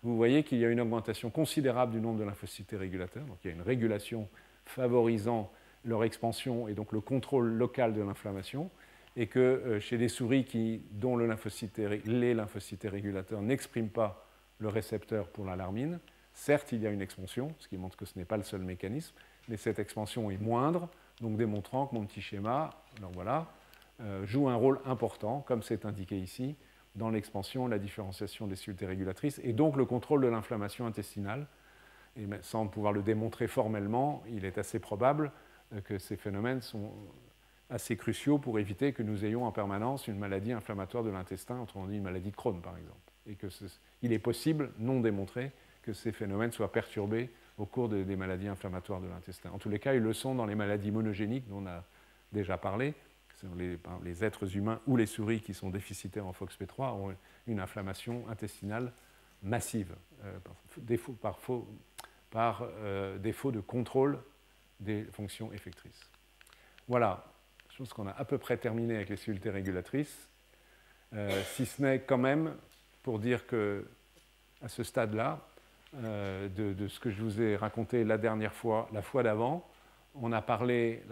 vous voyez qu'il y a une augmentation considérable du nombre de lymphocytes T régulateurs, donc il y a une régulation favorisant leur expansion et donc le contrôle local de l'inflammation, et que chez des souris dont les lymphocytes T régulateurs n'expriment pas le récepteur pour l'alarmine. Certes, il y a une expansion, ce qui montre que ce n'est pas le seul mécanisme, mais cette expansion est moindre, donc démontrant que mon petit schéma, alors voilà, joue un rôle important, comme c'est indiqué ici, dans l'expansion, la différenciation des cellules régulatrices, et donc le contrôle de l'inflammation intestinale. Et sans pouvoir le démontrer formellement, il est assez probable que ces phénomènes sont assez cruciaux pour éviter que nous ayons en permanence une maladie inflammatoire de l'intestin, autrement dit une maladie de Crohn par exemple. Et qu'il est possible, non démontré, que ces phénomènes soient perturbés au cours des maladies inflammatoires de l'intestin. En tous les cas, ils le sont dans les maladies monogéniques dont on a déjà parlé. Les êtres humains ou les souris qui sont déficitaires en FOXP3 ont une inflammation intestinale massive, par défaut de contrôle des fonctions effectrices. Voilà, je pense qu'on a à peu près terminé avec les cellules régulatrices, si ce n'est quand même pour dire que à ce stade-là, de ce que je vous ai raconté la dernière fois, la fois d'avant, on a parlé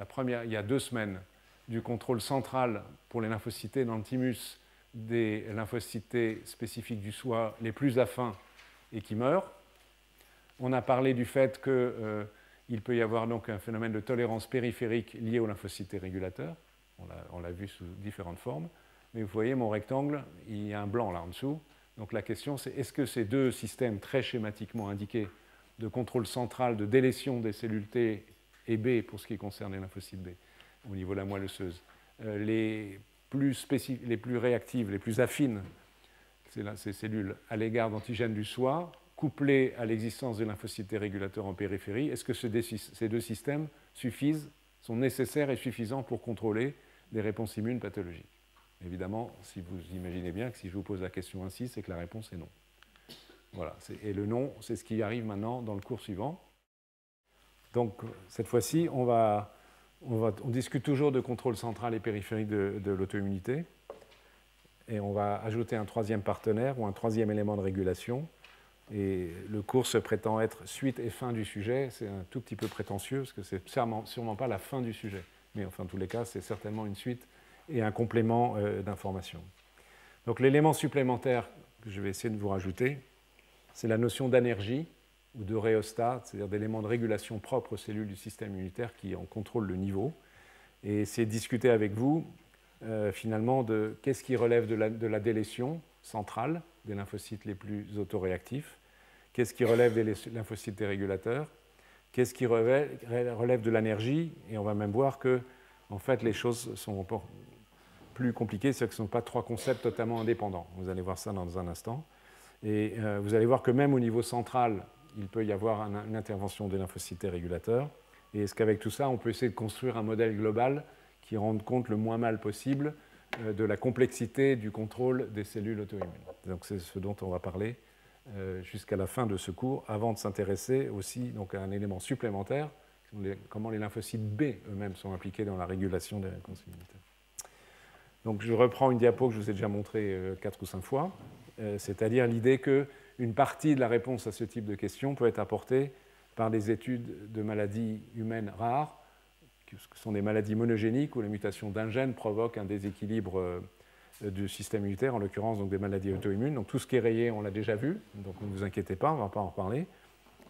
il y a 2 semaines du contrôle central pour les lymphocytes dans le thymus des lymphocytes spécifiques du soi les plus affins et qui meurent. On a parlé du fait qu'il peut y avoir donc un phénomène de tolérance périphérique lié aux lymphocytes régulateurs. On l'a vu sous différentes formes. Mais vous voyez, mon rectangle, il y a un blanc là en dessous. Donc la question, c'est est-ce que ces deux systèmes très schématiquement indiqués de contrôle central de délétion des cellules T et B pour ce qui concerne les lymphocytes B au niveau de la moelle osseuse, les plus réactives, les plus affines, ces cellules à l'égard d'antigènes du soi, couplées à l'existence des lymphocytes régulateurs en périphérie, est-ce que ces deux systèmes sont nécessaires et suffisants pour contrôler des réponses immunes pathologiques? Évidemment, si vous imaginez bien que si je vous pose la question ainsi, c'est que la réponse est non. Voilà, et le non, c'est ce qui arrive maintenant dans le cours suivant. Donc, cette fois-ci, on discute toujours de contrôle central et périphérique de l'auto-immunité. Et on va ajouter un troisième partenaire ou un troisième élément de régulation. Et le cours se prétend être suite et fin du sujet. C'est un tout petit peu prétentieux, parce que ce n'est sûrement pas la fin du sujet. Mais enfin, en tous les cas, c'est certainement une suite et un complément d'information. Donc l'élément supplémentaire que je vais essayer de vous rajouter, c'est la notion d'énergie ou de rhéostat, c'est-à-dire d'éléments de régulation propres aux cellules du système immunitaire qui en contrôlent le niveau. Et essayer de discuter avec vous, finalement, de qu'est-ce qui relève de la délétion centrale des lymphocytes les plus autoréactifs, qu'est-ce qui relève des lymphocytes dérégulateurs, qu'est-ce qui relève de l'énergie, et on va même voir que, en fait, les choses sont plus compliquées, c'est-à-dire que ce ne sont pas trois concepts totalement indépendants. Vous allez voir ça dans un instant. Et vous allez voir que même au niveau central, il peut y avoir une intervention des lymphocytes régulateurs. Et est-ce qu'avec tout ça, on peut essayer de construire un modèle global qui rende compte le moins mal possible de la complexité du contrôle des cellules auto-immunes. Donc c'est ce dont on va parler jusqu'à la fin de ce cours, avant de s'intéresser aussi donc, à un élément supplémentaire, comment les lymphocytes B eux-mêmes sont impliqués dans la régulation des réponses immunitaires. Donc je reprends une diapo que je vous ai déjà montrée 4 ou 5 fois, c'est-à-dire l'idée qu'une partie de la réponse à ce type de questions peut être apportée par des études de maladies humaines rares, qui sont des maladies monogéniques où la mutation d'un gène provoque un déséquilibre du système immunitaire, en l'occurrence donc des maladies auto-immunes. Donc tout ce qui est rayé, on l'a déjà vu, donc ne vous inquiétez pas, on ne va pas en reparler.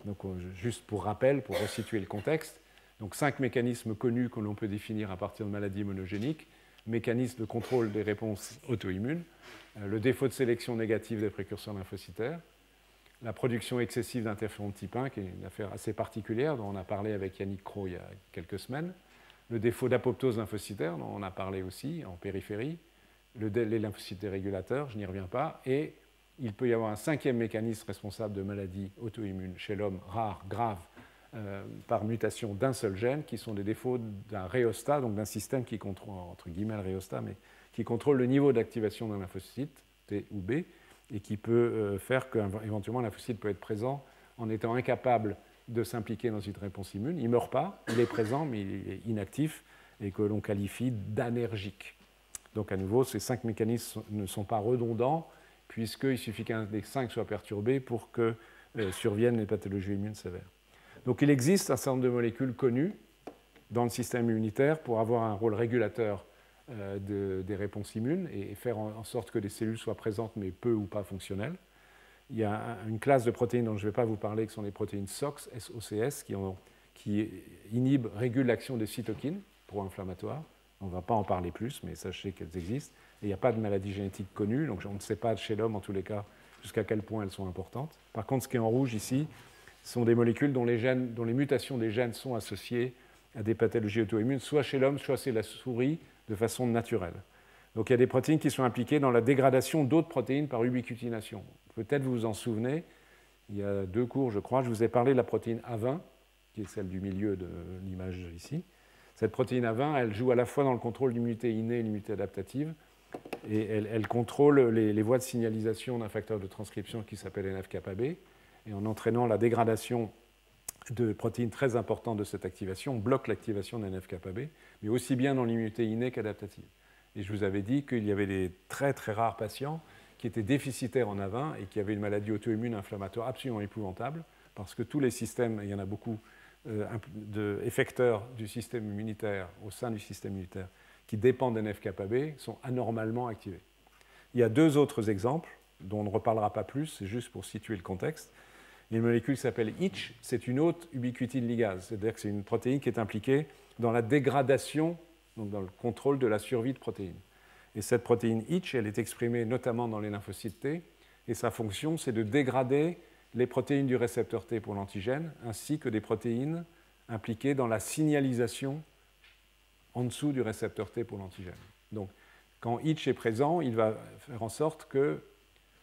Donc juste pour rappel, pour resituer le contexte, donc 5 mécanismes connus que l'on peut définir à partir de maladies monogéniques, mécanisme de contrôle des réponses auto-immunes, le défaut de sélection négative des précurseurs lymphocytaires, la production excessive d'interféron de type 1, qui est une affaire assez particulière, dont on a parlé avec Yannick Croix il y a quelques semaines, le défaut d'apoptose lymphocytaire, dont on a parlé aussi en périphérie, les lymphocytes régulateurs, je n'y reviens pas, et il peut y avoir un 5e mécanisme responsable de maladies auto-immunes chez l'homme rares, graves, par mutation d'un seul gène, qui sont des défauts d'un rhéostat, donc d'un système qui contrôle, entre guillemets le rhéostat, mais qui contrôle le niveau d'activation d'un lymphocyte, T ou B, et qui peut faire qu'éventuellement un lymphocyte peut être présent en étant incapable de s'impliquer dans une réponse immune. Il ne meurt pas, il est présent, mais il est inactif, et que l'on qualifie d'anergique. Donc à nouveau, ces 5 mécanismes ne sont pas redondants, puisqu'il suffit qu'un des 5 soit perturbé pour que surviennent les pathologies immunes sévères. Donc il existe un certain nombre de molécules connues dans le système immunitaire pour avoir un rôle régulateur des réponses immunes et faire en sorte que les cellules soient présentes mais peu ou pas fonctionnelles. il y a une classe de protéines dont je ne vais pas vous parler, qui sont les protéines SOX, SOCS, qui inhibent, régulent l'action des cytokines pro-inflammatoires. On ne va pas en parler plus, mais sachez qu'elles existent. Et il n'y a pas de maladie génétique connue, donc on ne sait pas chez l'homme, en tous les cas, jusqu'à quel point elles sont importantes. Par contre, ce qui est en rouge ici, sont des molécules dont les mutations des gènes sont associées à des pathologies auto-immunes, soit chez l'homme, soit chez la souris, de façon naturelle. Donc il y a des protéines qui sont impliquées dans la dégradation d'autres protéines par ubiquitination. Peut-être vous vous en souvenez, il y a 2 cours, je crois, je vous ai parlé de la protéine A20, qui est celle du milieu de l'image ici. Cette protéine A20, elle joue à la fois dans le contrôle de l'immunité innée et l'immunité adaptative, et elle contrôle les voies de signalisation d'un facteur de transcription qui s'appelle NF-κB, et en entraînant la dégradation de protéines très importantes de cette activation, on bloque l'activation de NF-κB, mais aussi bien dans l'immunité innée qu'adaptative. Et je vous avais dit qu'il y avait des très très rares patients qui étaient déficitaires en A20 et qui avaient une maladie auto-immune inflammatoire absolument épouvantable, parce que tous les systèmes, il y en a beaucoup, d'effecteurs du système immunitaire, au sein du système immunitaire, qui dépendent d'NF-κB, sont anormalement activés. Il y a 2 autres exemples, dont on ne reparlera pas plus, c'est juste pour situer le contexte. Il y a une molécule qui s'appelle Itch, c'est une haute ubiquitine ligase, c'est-à-dire que c'est une protéine qui est impliquée dans la dégradation, donc dans le contrôle de la survie de protéines. Et cette protéine Itch, elle est exprimée notamment dans les lymphocytes T, et sa fonction, c'est de dégrader les protéines du récepteur T pour l'antigène, ainsi que des protéines impliquées dans la signalisation en dessous du récepteur T pour l'antigène. Donc, quand Itch est présent, il va faire en sorte que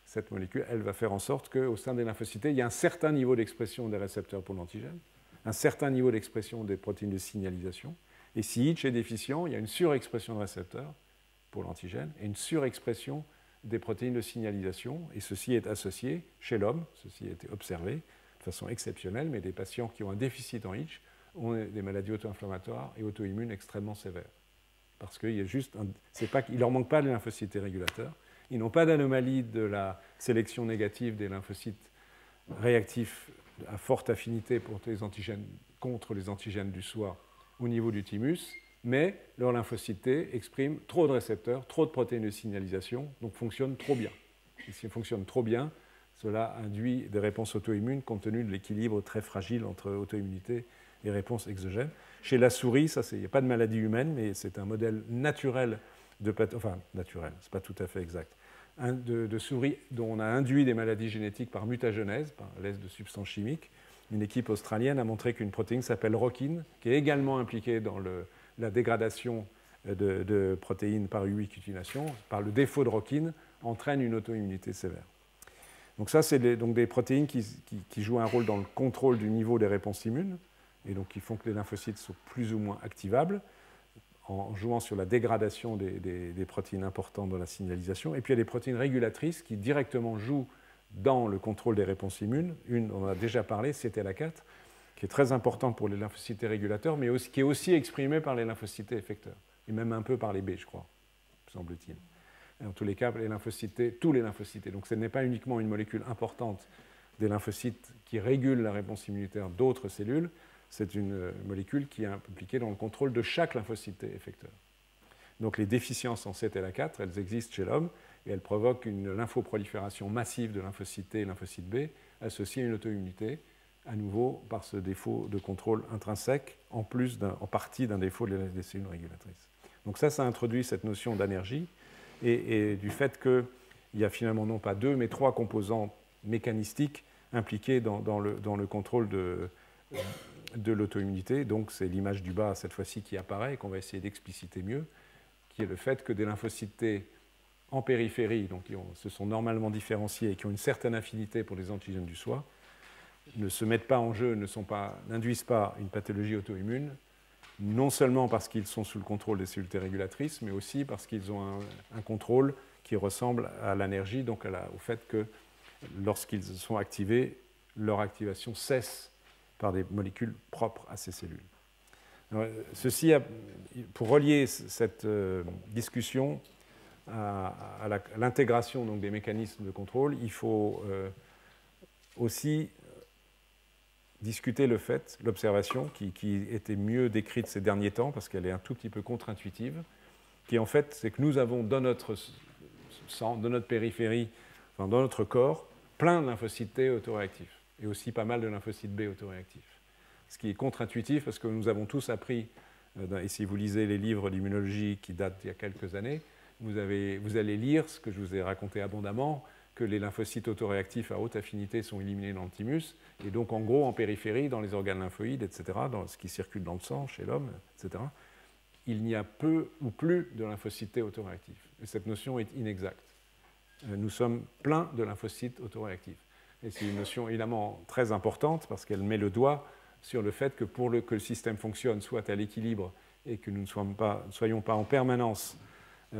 cette molécule, elle va faire en sorte qu'au sein des lymphocytes T, il y a un certain niveau d'expression des récepteurs pour l'antigène, un certain niveau d'expression des protéines de signalisation. Et si Itch est déficient, il y a une surexpression de récepteurs pour l'antigène et une surexpression des protéines de signalisation. Et ceci est associé chez l'homme, ceci a été observé de façon exceptionnelle, mais des patients qui ont un déficit en Itch ont des maladies auto-inflammatoires et auto-immunes extrêmement sévères. Parce qu'il ne leur manque pas de lymphocytes régulateurs, ils n'ont pas d'anomalie de la sélection négative des lymphocytes réactifs à forte affinité pour les antigènes, contre les antigènes du soi au niveau du thymus, mais leurs lymphocytes T expriment trop de récepteurs, trop de protéines de signalisation, donc fonctionnent trop bien. Et s'ils fonctionnent trop bien, cela induit des réponses auto-immunes compte tenu de l'équilibre très fragile entre auto-immunité et réponses exogènes. Chez la souris, il n'y a pas de maladie humaine, mais c'est un modèle naturel naturel, ce n'est pas tout à fait exact, de souris dont on a induit des maladies génétiques par mutagenèse, par l'aide de substances chimiques. Une équipe australienne a montré qu'une protéine s'appelle ROCKIN, qui est également impliquée dans la dégradation de protéines par ubiquitination, par le défaut de ROCKIN, entraîne une auto-immunité sévère. Donc ça, c'est des protéines qui jouent un rôle dans le contrôle du niveau des réponses immunes, et donc qui font que les lymphocytes sont plus ou moins activables, en jouant sur la dégradation des protéines importantes dans la signalisation. Et puis il y a des protéines régulatrices qui directement jouent dans le contrôle des réponses immunes. Une, on en a déjà parlé, CTLA4, qui est très importante pour les lymphocytes régulateurs, mais qui est aussi exprimée par les lymphocytes effecteurs, et même un peu par les B, je crois, semble-t-il. En tous les cas, les lymphocytes, tous les lymphocytes. Donc ce n'est pas uniquement une molécule importante des lymphocytes qui régule la réponse immunitaire d'autres cellules, c'est une molécule qui est impliquée dans le contrôle de chaque lymphocyte effecteur. Donc les déficiences en CTLA4, elles existent chez l'homme et elles provoquent une lymphoprolifération massive de lymphocytes T et lymphocytes B associée à une auto-immunité, à nouveau par ce défaut de contrôle intrinsèque, en partie d'un défaut des cellules régulatrices. Donc ça introduit cette notion d'énergie et du fait qu'il y a finalement non pas 2, mais 3 composants mécanistiques impliqués dans le contrôle de l'auto-immunité. Donc c'est l'image du bas, cette fois-ci, qui apparaît et qu'on va essayer d'expliciter mieux, qui est le fait que des lymphocytes T en périphérie, donc qui se sont normalement différenciés et qui ont une certaine affinité pour les antigènes du soi, ne se mettent pas en jeu, n'induisent pas une pathologie auto-immune, non seulement parce qu'ils sont sous le contrôle des cellules T régulatrices, mais aussi parce qu'ils ont un contrôle qui ressemble à l'énergie, donc au fait que lorsqu'ils sont activés, leur activation cesse par des molécules propres à ces cellules. Alors, pour relier cette discussion à l'intégration des mécanismes de contrôle, il faut aussi discuter l'observation qui était mieux décrite ces derniers temps, parce qu'elle est un tout petit peu contre-intuitive, qui c'est que nous avons dans notre sang, dans notre périphérie, dans notre corps, plein de lymphocytes T autoréactifs, et aussi pas mal de lymphocytes B autoréactifs. Ce qui est contre-intuitif, parce que nous avons tous appris, et si vous lisez les livres d'immunologie qui datent d'il y a quelques années, vous allez lire ce que je vous ai raconté abondamment, que les lymphocytes autoréactifs à haute affinité sont éliminés dans le thymus, et donc en gros en périphérie, dans les organes lymphoïdes, etc., dans ce qui circule dans le sang, chez l'homme, etc., il n'y a peu ou plus de lymphocytes T autoréactifs. Et cette notion est inexacte. Nous sommes pleins de lymphocytes autoréactifs. Et c'est une notion évidemment très importante parce qu'elle met le doigt sur le fait que pour que le système fonctionne, soit à l'équilibre et que nous ne soyons pas en permanence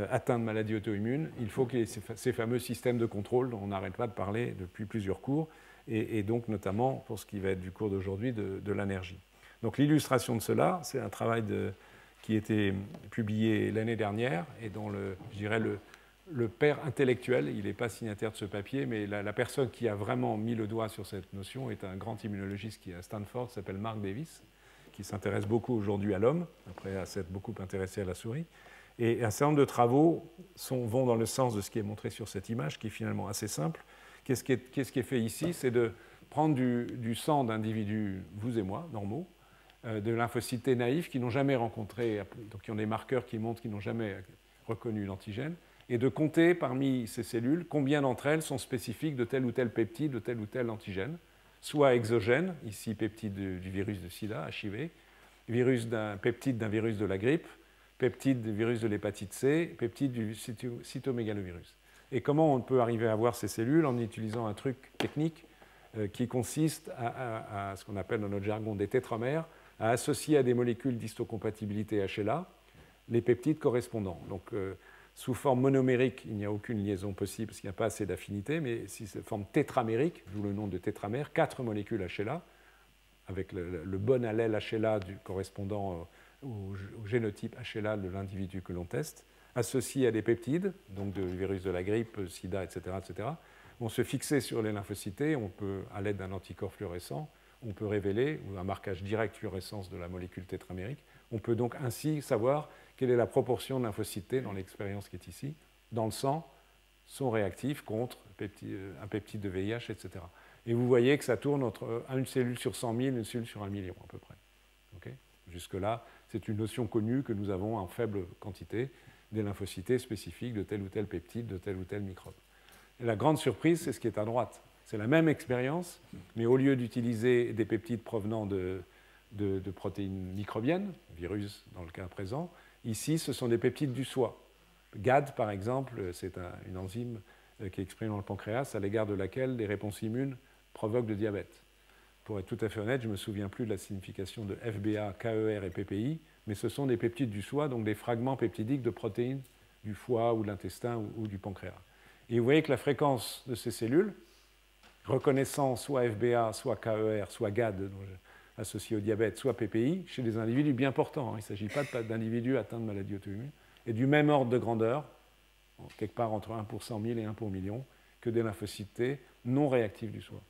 atteints de maladies auto-immunes, il faut qu'il y ait ces fameux systèmes de contrôle dont on n'arrête pas de parler depuis plusieurs cours, et donc notamment pour ce qui va être du cours d'aujourd'hui de l'énergie. Donc l'illustration de cela, c'est un travail qui a été publié l'année dernière et dont je dirais le père intellectuel, il n'est pas signataire de ce papier, mais la personne qui a vraiment mis le doigt sur cette notion est un grand immunologiste qui est à Stanford, qui s'appelle Mark Davis, qui s'intéresse beaucoup aujourd'hui à l'homme, après s'être beaucoup intéressé à la souris. Et un certain nombre de travaux vont dans le sens de ce qui est montré sur cette image, qui est finalement assez simple. Qu'est-ce qui est fait ici? C'est de prendre du sang d'individus, vous et moi, normaux, de lymphocytes T naïfs qui n'ont jamais rencontré, donc qui ont des marqueurs qui montrent qu'ils n'ont jamais reconnu l'antigène, et de compter parmi ces cellules combien d'entre elles sont spécifiques de tel ou tel peptide, de tel ou tel antigène, soit exogène, ici peptide du virus de sida, HIV, peptide d'un virus de la grippe, peptide du virus de l'hépatite C, peptide du cytomégalovirus. Et comment on peut arriver à voir ces cellules en utilisant un truc technique qui consiste à ce qu'on appelle dans notre jargon des tétramères, à associer à des molécules d'histocompatibilité HLA les peptides correspondants. Donc, sous forme monomérique, il n'y a aucune liaison possible parce qu'il n'y a pas assez d'affinité, mais si c'est forme tétramérique, d'où le nom de tétramère, 4 molécules HLA, avec le bon allèle HLA correspondant au génotype HLA de l'individu que l'on teste, associés à des peptides, donc du virus de la grippe, sida, etc., vont se fixer sur les lymphocytes. On peut, à l'aide d'un anticorps fluorescent, on peut révéler, ou un marquage direct fluorescence de la molécule tétramérique, on peut donc ainsi savoir quelle est la proportion de lymphocytes T dans l'expérience qui est ici, dans le sang, sont réactifs contre un peptide de VIH, etc. Et vous voyez que ça tourne entre une cellule sur 100 000 et une cellule sur 1 million à peu près. Okay. Jusque-là, c'est une notion connue que nous avons en faible quantité des lymphocytes T spécifiques de tel ou tel peptide, de tel ou tel microbe. Et la grande surprise, c'est ce qui est à droite. C'est la même expérience, mais au lieu d'utiliser des peptides provenant de protéines microbiennes, virus dans le cas présent, ici, ce sont des peptides du soi. GAD, par exemple, c'est une enzyme qui est exprimée dans le pancréas, à l'égard de laquelle les réponses immunes provoquent le diabète. Pour être tout à fait honnête, je ne me souviens plus de la signification de FBA, KER et PPI, mais ce sont des peptides du soi, donc des fragments peptidiques de protéines du foie ou de l'intestin ou du pancréas. Et vous voyez que la fréquence de ces cellules, reconnaissant soit FBA, soit KER, soit GAD, associé au diabète, soit PPI, chez des individus bien portants. Il ne s'agit pas d'individus atteints de maladies auto-immunes, et du même ordre de grandeur, quelque part entre 1 pour 100 000 et 1 pour million, que des lymphocytes T non réactifs du soi.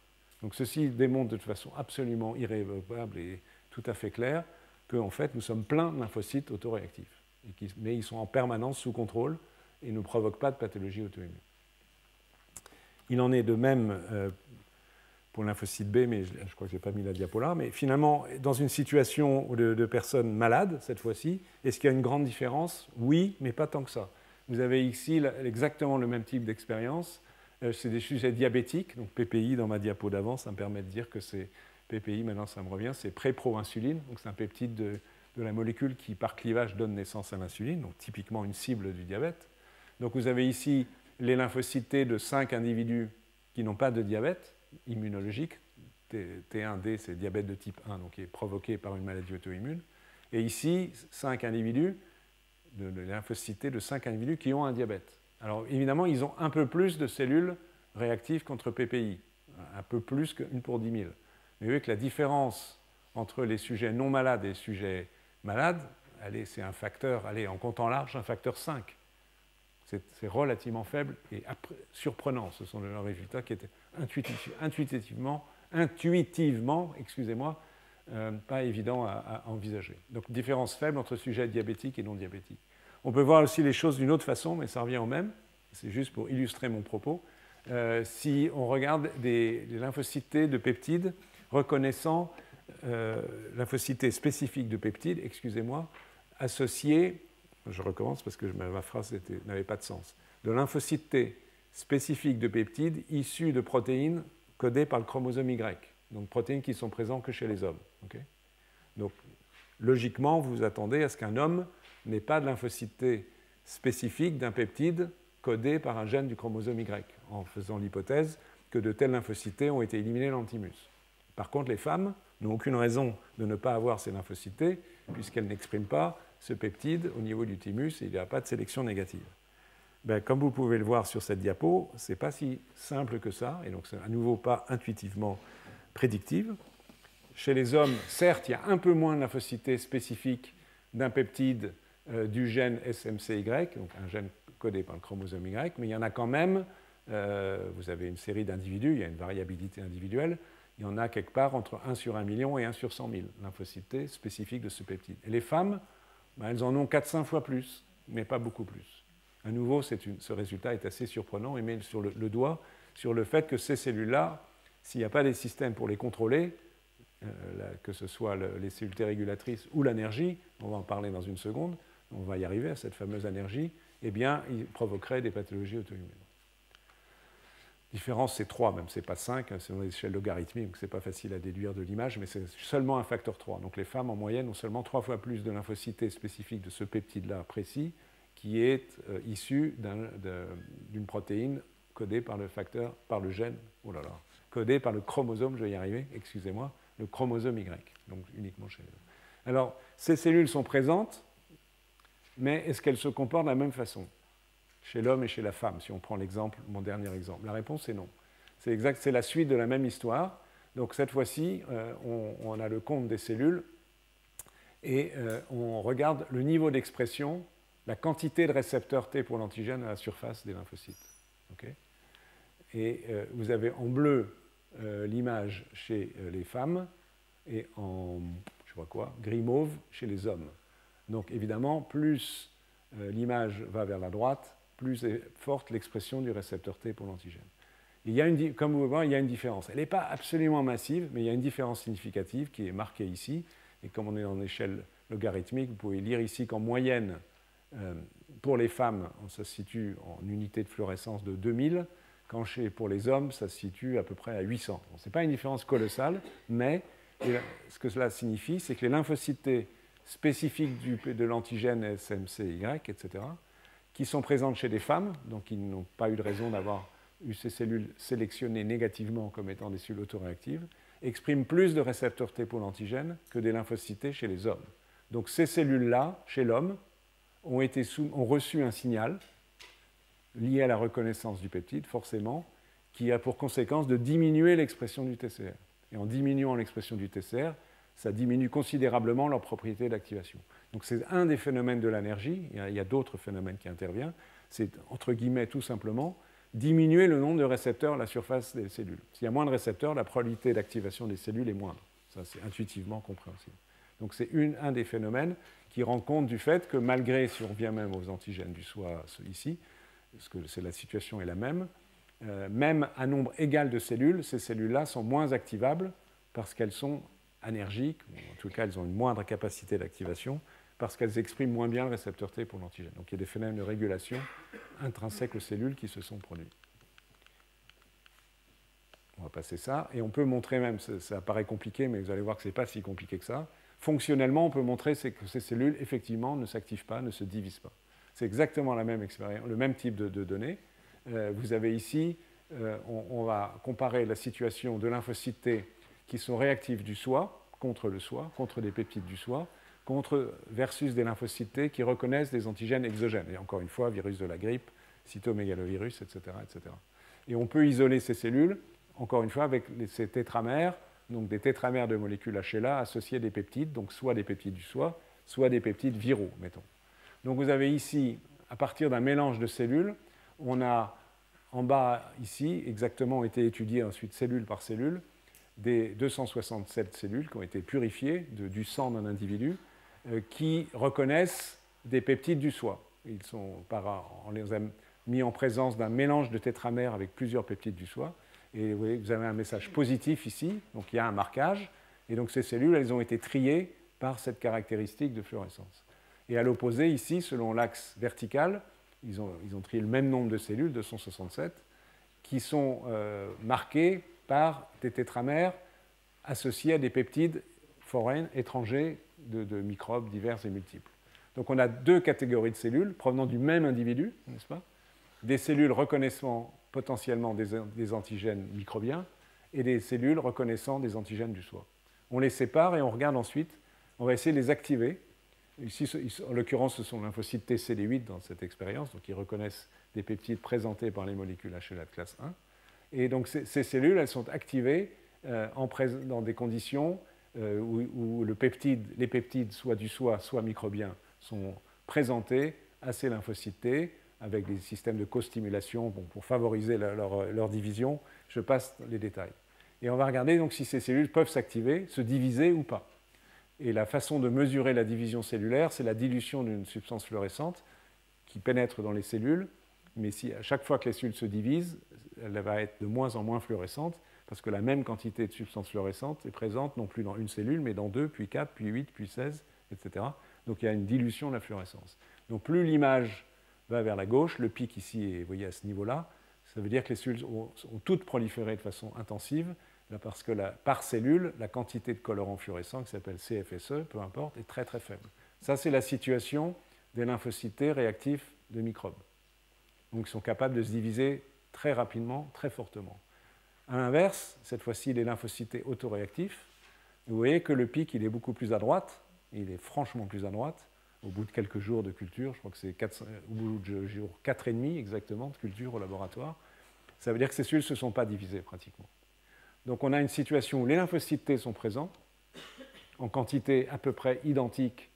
Donc ceci démontre de façon absolument irrévocable et tout à fait claire qu'en fait nous sommes pleins de lymphocytes autoréactifs, mais ils sont en permanence sous contrôle et ne provoquent pas de pathologie auto-immune. Il en est de même pour le lymphocyte B, mais je crois que je n'ai pas mis la diapo là, mais finalement, dans une situation de personnes malades, cette fois-ci, est-ce qu'il y a une grande différence? Oui, mais pas tant que ça. Vous avez ici exactement le même type d'expérience. C'est des sujets diabétiques, donc PPI dans ma diapo d'avant, ça me permet de dire que c'est PPI, maintenant ça me revient, c'est pré-pro-insuline, donc c'est un peptide de la molécule qui, par clivage, donne naissance à l'insuline, donc typiquement une cible du diabète. Donc vous avez ici les lymphocytes T de 5 individus qui n'ont pas de diabète immunologique. T1D, c'est diabète de type 1, donc qui est provoqué par une maladie auto-immune. Et ici, 5 individus, de lymphocytes T de 5 individus qui ont un diabète. Alors évidemment, ils ont un peu plus de cellules réactives contre PPI, un peu plus qu'une pour 10 000. Mais vous voyez que la différence entre les sujets non malades et les sujets malades, c'est un facteur, en comptant large, un facteur 5. C'est relativement faible et surprenant. Ce sont leurs résultats qui étaient intuitivement, excusez-moi, pas évident à envisager. Donc, différence faible entre sujets diabétiques et non diabétiques. On peut voir aussi les choses d'une autre façon, mais ça revient au même. C'est juste pour illustrer mon propos. si on regarde des lymphocytes T de peptides reconnaissant lymphocytes T spécifiques de peptides, excusez-moi, associés, je recommence parce que ma phrase n'avait pas de sens, de lymphocytes T spécifiques de peptides issus de protéines codées par le chromosome Y, donc protéines qui sont présentes que chez les hommes. Okay, donc, logiquement, vous vous attendez à ce qu'un homme n'ait pas de lymphocytes T spécifiques d'un peptide codé par un gène du chromosome Y, en faisant l'hypothèse que de tels lymphocytes T ont été éliminés dans le thymus. Par contre, les femmes n'ont aucune raison de ne pas avoir ces lymphocytes T, puisqu'elles n'expriment pas ce peptide au niveau du thymus et il n'y a pas de sélection négative. Ben, comme vous pouvez le voir sur cette diapo, ce n'est pas si simple que ça, et donc c'est à nouveau pas intuitivement prédictive. Chez les hommes, certes, il y a un peu moins de lymphocytes T spécifiques d'un peptide du gène SMCY, donc un gène codé par le chromosome Y, mais il y en a quand même, vous avez une série d'individus, il y a une variabilité individuelle, il y en a quelque part entre 1 sur 1 million et 1 sur 100 000 lymphocytes T spécifiques de ce peptide. Et les femmes, ben, elles en ont 4-5 fois plus, mais pas beaucoup plus. À nouveau, ce résultat est assez surprenant et met sur le doigt sur le fait que ces cellules-là, s'il n'y a pas des systèmes pour les contrôler, que ce soit les cellules T régulatrices ou l'énergie, on va en parler dans une seconde, on va y arriver à cette fameuse énergie, eh bien, il provoquerait des pathologies auto-immunes. Différence, c'est 3, même, ce n'est pas 5, c'est dans l'échelle logarithmique, donc ce n'est pas facile à déduire de l'image, mais c'est seulement un facteur 3. Donc les femmes, en moyenne, ont seulement 3 fois plus de lymphocytes T spécifiques de ce peptide-là précis, qui est issu d'une protéine codée par le gène, codée par le chromosome, je vais y arriver, excusez-moi, le chromosome Y, donc uniquement chez les hommes. Alors, ces cellules sont présentes, mais est-ce qu'elles se comportent de la même façon chez l'homme et chez la femme, si on prend l'exemple, mon dernier exemple? La réponse est non. C'est la suite de la même histoire. Donc cette fois-ci, on a le compte des cellules et on regarde le niveau d'expression, la quantité de récepteurs T pour l'antigène à la surface des lymphocytes. Okay, et vous avez en bleu l'image chez les femmes et en gris mauve chez les hommes. Donc évidemment, plus l'image va vers la droite, plus est forte l'expression du récepteur T pour l'antigène. Comme vous voyez, il y a une différence. Elle n'est pas absolument massive, mais il y a une différence significative qui est marquée ici. Et comme on est en échelle logarithmique, vous pouvez lire ici qu'en moyenne, pour les femmes, on se situe en unité de fluorescence de 2000, quand pour les hommes, ça se situe à peu près à 800. Bon, ce n'est pas une différence colossale, mais ce que cela signifie, c'est que les lymphocytes T spécifiques de l'antigène SMCY, etc., qui sont présentes chez des femmes, donc qui n'ont pas eu de raison d'avoir eu ces cellules sélectionnées négativement comme étant des cellules autoréactives, expriment plus de récepteurs T pour l'antigène que des lymphocytes T chez les hommes. Donc ces cellules-là, chez l'homme, ont reçu un signal lié à la reconnaissance du peptide, forcément, qui a pour conséquence de diminuer l'expression du TCR. Et en diminuant l'expression du TCR, ça diminue considérablement leur propriété d'activation. Donc c'est un des phénomènes de l'énergie, il y a d'autres phénomènes qui interviennent, c'est entre guillemets tout simplement diminuer le nombre de récepteurs à la surface des cellules. S'il y a moins de récepteurs, la probabilité d'activation des cellules est moindre. Ça, c'est intuitivement compréhensible. Donc c'est un des phénomènes qui rend compte du fait que malgré, si on revient même aux antigènes du soi ici, parce que la situation est la même, même à nombre égal de cellules, ces cellules-là sont moins activables parce qu'elles sont anergiques, ou en tout cas elles ont une moindre capacité d'activation, parce qu'elles expriment moins bien le récepteur T pour l'antigène. Donc il y a des phénomènes de régulation intrinsèques aux cellules qui se sont produits. On va passer ça, et on peut montrer même, ça paraît compliqué, mais vous allez voir que ce n'est pas si compliqué que ça. Fonctionnellement, on peut montrer que ces cellules, effectivement, ne s'activent pas, ne se divisent pas. C'est exactement la même expérience, le même type de données. Vous avez ici, on va comparer la situation de lymphocytes T qui sont réactifs du soi, contre des peptides du soi, versus des lymphocytes T qui reconnaissent des antigènes exogènes. Et encore une fois, virus de la grippe, cytomégalovirus, etc., etc. Et on peut isoler ces cellules, encore une fois, avec ces tétramères, donc des tétramères de molécules HLA associées à des peptides, donc soit des peptides du soi, soit des peptides viraux, mettons. Donc vous avez ici, à partir d'un mélange de cellules, on a en bas ici, exactement, ont été étudiées ensuite cellule par cellule, des 267 cellules qui ont été purifiées du sang d'un individu qui reconnaissent des peptides du soi. mis en présence d'un mélange de tétramères avec plusieurs peptides du soie. Et vous voyez, vous avez un message positif ici, donc il y a un marquage. Et donc ces cellules, elles ont été triées par cette caractéristique de fluorescence. Et à l'opposé, ici, selon l'axe vertical, ils ont trié le même nombre de cellules, 267, qui sont marquées par des tétramères associés à des peptides forains, étrangers, de microbes divers et multiples. Donc on a deux catégories de cellules provenant du même individu, n'est-ce pas? Des cellules reconnaissant potentiellement des antigènes microbiens et des cellules reconnaissant des antigènes du soie. On les sépare et on regarde ensuite, on va essayer de les activer. Ici, en l'occurrence, ce sont les lymphocytes TCD8 dans cette expérience, donc ils reconnaissent des peptides présentés par les molécules HLA de classe 1. Et donc ces cellules, elles sont activées dans des conditions où les peptides, soit du soie, soit microbiens, sont présentés à ces lymphocytes T avec des systèmes de co-stimulation pour favoriser leur division. Je passe les détails. Et on va regarder donc si ces cellules peuvent s'activer, se diviser ou pas. Et la façon de mesurer la division cellulaire, c'est la dilution d'une substance fluorescente qui pénètre dans les cellules. Mais si à chaque fois que les cellules se divisent, elle va être de moins en moins fluorescente parce que la même quantité de substance fluorescente est présente non plus dans une cellule, mais dans 2, puis 4, puis 8, puis 16, etc. Donc il y a une dilution de la fluorescence. Donc plus l'image va vers la gauche, le pic ici est, vous voyez, à ce niveau-là, ça veut dire que les cellules ont toutes proliféré de façon intensive, là, parce que par cellule, la quantité de colorant fluorescent, qui s'appelle CFSE, peu importe, est très très faible. Ça, c'est la situation des lymphocytes T réactifs de microbes. Donc ils sont capables de se diviser très rapidement, très fortement. À l'inverse, cette fois-ci, les lymphocytes T autoréactifs, vous voyez que le pic, il est beaucoup plus à droite, il est franchement plus à droite, au bout de quelques jours de culture, je crois que c'est au bout de jours 4,5 exactement de culture au laboratoire, ça veut dire que ces cellules ne se sont pas divisées pratiquement. Donc on a une situation où les lymphocytes T sont présents, en quantité à peu près identique,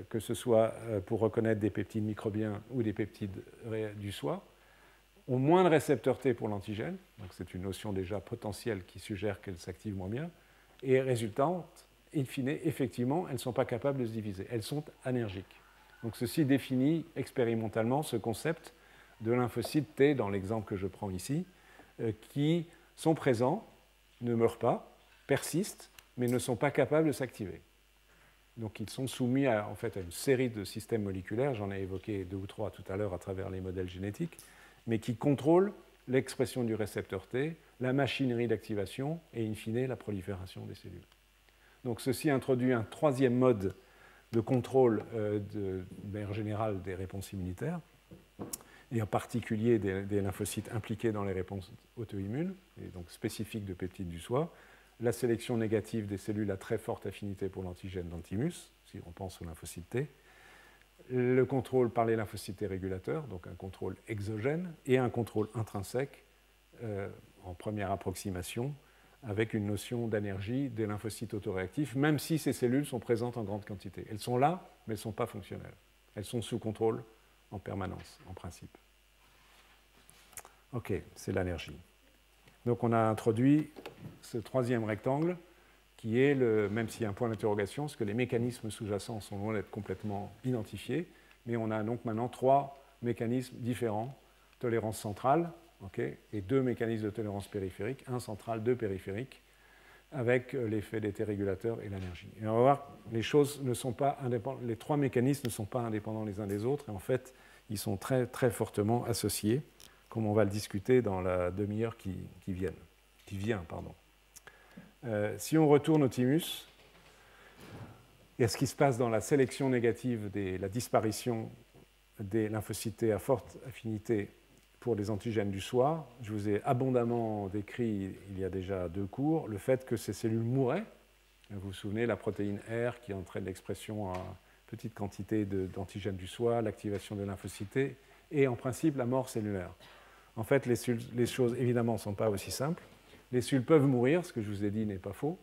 que ce soit pour reconnaître des peptides microbiens ou des peptides du soie, ont moins de récepteurs T pour l'antigène, donc c'est une notion déjà potentielle qui suggère qu'elles s'activent moins bien, et résultante, in fine, effectivement, elles ne sont pas capables de se diviser, elles sont anergiques. Donc ceci définit expérimentalement ce concept de lymphocytes T, dans l'exemple que je prends ici, qui sont présents, ne meurent pas, persistent, mais ne sont pas capables de s'activer. Donc ils sont soumis à une série de systèmes moléculaires, j'en ai évoqué 2 ou 3 tout à l'heure à travers les modèles génétiques, mais qui contrôlent l'expression du récepteur T, la machinerie d'activation et, in fine, la prolifération des cellules. Donc ceci introduit un troisième mode de contrôle de manière générale des réponses immunitaires, et en particulier des lymphocytes impliqués dans les réponses auto-immunes, et donc spécifiques de peptides du soie, la sélection négative des cellules à très forte affinité pour l'antigène d'Antimus, si on pense aux lymphocytes T, le contrôle par les lymphocytes T régulateurs, donc un contrôle exogène, et un contrôle intrinsèque en première approximation, avec une notion d'énergie des lymphocytes autoréactifs, même si ces cellules sont présentes en grande quantité. Elles sont là, mais elles ne sont pas fonctionnelles. Elles sont sous contrôle en permanence, en principe. OK, c'est l'énergie. Donc on a introduit ce troisième rectangle, qui est, même s'il y a un point d'interrogation, parce que les mécanismes sous-jacents sont loin d'être complètement identifiés, mais on a donc maintenant 3 mécanismes différents, tolérance centrale, okay, et 2 mécanismes de tolérance périphérique, 1 central, 2 périphérique, avec l'effet des T régulateurs et l'énergie. Et on va voir que les choses ne sont pas indépendantes, les 3 mécanismes ne sont pas indépendants les uns des autres, et en fait, ils sont très, très fortement associés, comme on va le discuter dans la demi-heure qui vient. Si on retourne au thymus, et à ce qui se passe dans la sélection négative, la disparition des lymphocytes T à forte affinité pour les antigènes du soie, je vous ai abondamment décrit il y a déjà 2 cours le fait que ces cellules mouraient. Vous vous souvenez, la protéine R qui entraîne l'expression à petite quantité d'antigènes du soie, l'activation des lymphocytes T, et en principe la mort cellulaire. En fait, les choses évidemment ne sont pas aussi simples. Les cellules peuvent mourir, ce que je vous ai dit n'est pas faux,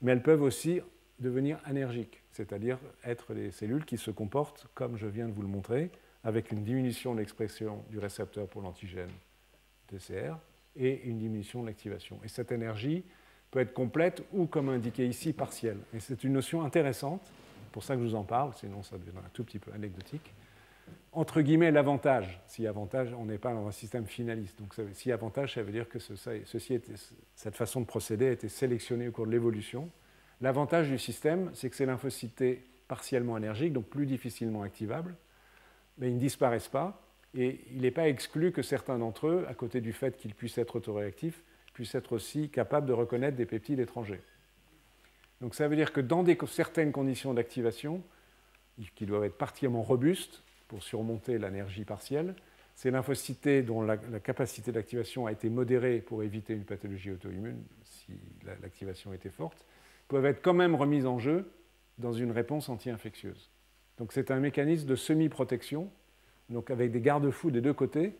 mais elles peuvent aussi devenir anergiques, c'est-à-dire être des cellules qui se comportent comme je viens de vous le montrer, avec une diminution de l'expression du récepteur pour l'antigène TCR et une diminution de l'activation. Et cette énergie peut être complète ou, comme indiqué ici, partielle. Et c'est une notion intéressante, pour ça que je vous en parle, sinon ça devient un tout petit peu anecdotique. entre guillemets, l'avantage. Si avantage, on n'est pas dans un système finaliste. Donc, si avantage, ça veut dire que cette façon de procéder a été sélectionnée au cours de l'évolution. L'avantage du système, c'est que ces lymphocytes T partiellement énergiques, donc plus difficilement activables, mais ils ne disparaissent pas. Et il n'est pas exclu que certains d'entre eux, à côté du fait qu'ils puissent être autoréactifs, puissent être aussi capables de reconnaître des peptides étrangers. Donc ça veut dire que dans certaines conditions d'activation, qui doivent être particulièrement robustes pour surmonter l'énergie partielle, ces lymphocytes T dont la capacité d'activation a été modérée pour éviter une pathologie auto-immune, si l'activation était forte, peuvent être quand même remises en jeu dans une réponse anti-infectieuse. Donc c'est un mécanisme de semi-protection, donc avec des garde-fous des deux côtés,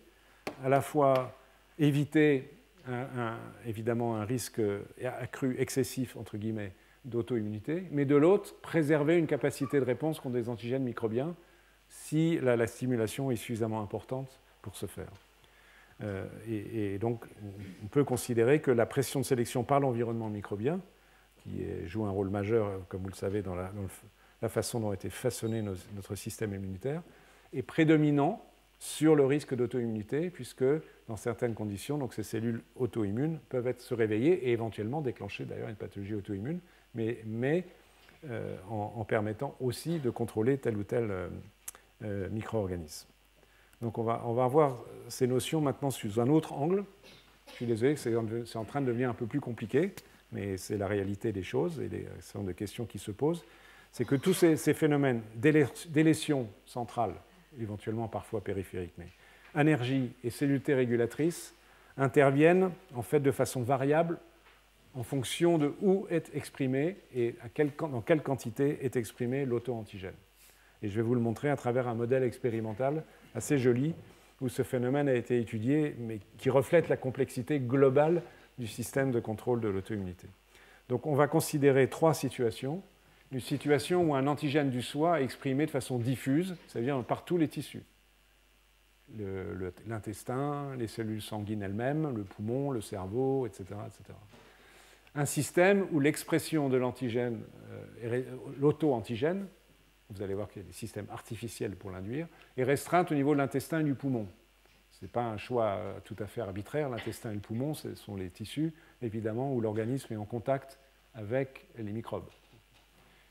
à la fois éviter évidemment un risque accru, excessif, entre guillemets, d'auto-immunité, mais de l'autre, préserver une capacité de réponse contre des antigènes microbiens si la stimulation est suffisamment importante pour ce faire. Et donc, on peut considérer que la pression de sélection par l'environnement microbien, qui joue un rôle majeur, comme vous le savez, dans la façon dont a été façonné notre système immunitaire, est prédominant sur le risque d'auto-immunité, puisque dans certaines conditions, donc ces cellules auto-immunes peuvent se réveiller et éventuellement déclencher d'ailleurs une pathologie auto-immune, mais en permettant aussi de contrôler tel ou tel micro-organisme. Donc on va voir ces notions maintenant sous un autre angle. Je suis désolé, c'est en train de devenir un peu plus compliqué, mais c'est la réalité des choses et des sortes de questions qui se posent. C'est que tous ces phénomènes d'élétion centrale, éventuellement parfois périphériques, mais énergie et cellules T régulatrices interviennent en fait de façon variable en fonction de où est exprimé et dans quelle quantité est exprimé l'auto-antigène. Et je vais vous le montrer à travers un modèle expérimental assez joli où ce phénomène a été étudié, mais qui reflète la complexité globale du système de contrôle de l'auto-immunité. Donc on va considérer trois situations. Une situation où un antigène du soi est exprimé de façon diffuse, c'est-à-dire par tous les tissus. L'intestin, les cellules sanguines elles-mêmes, le poumon, le cerveau, etc., etc. Un système où l'expression de l'antigène, l'auto-antigène, vous allez voir qu'il y a des systèmes artificiels pour l'induire, est restreinte au niveau de l'intestin et du poumon. Ce n'est pas un choix tout à fait arbitraire. L'intestin et le poumon, ce sont les tissus, évidemment, où l'organisme est en contact avec les microbes.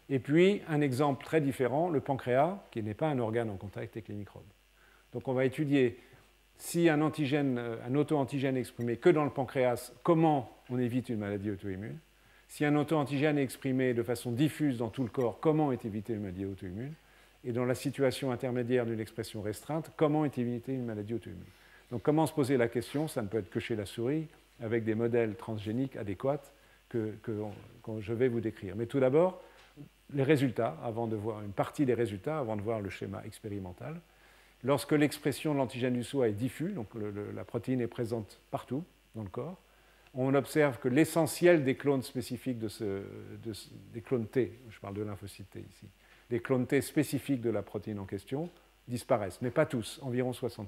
Et puis, un exemple très différent, le pancréas, qui n'est pas un organe en contact avec les microbes. Donc on va étudier si un auto-antigène est exprimé que dans le pancréas, comment on évite une maladie auto-immune. Si un auto-antigène est exprimé de façon diffuse dans tout le corps, comment est évitée une maladie auto-immune. Et dans la situation intermédiaire d'une expression restreinte, comment est évitée une maladie auto-immune. Donc comment se poser la question, ça ne peut être que chez la souris, avec des modèles transgéniques adéquats que je vais vous décrire. Mais tout d'abord, les résultats, avant de voir une partie des résultats, avant de voir le schéma expérimental. Lorsque l'expression de l'antigène du soi est diffuse, donc la protéine est présente partout dans le corps, on observe que l'essentiel des clones spécifiques des clones T, je parle de lymphocytes T ici, des clones T spécifiques de la protéine en question disparaissent, mais pas tous, environ 60%.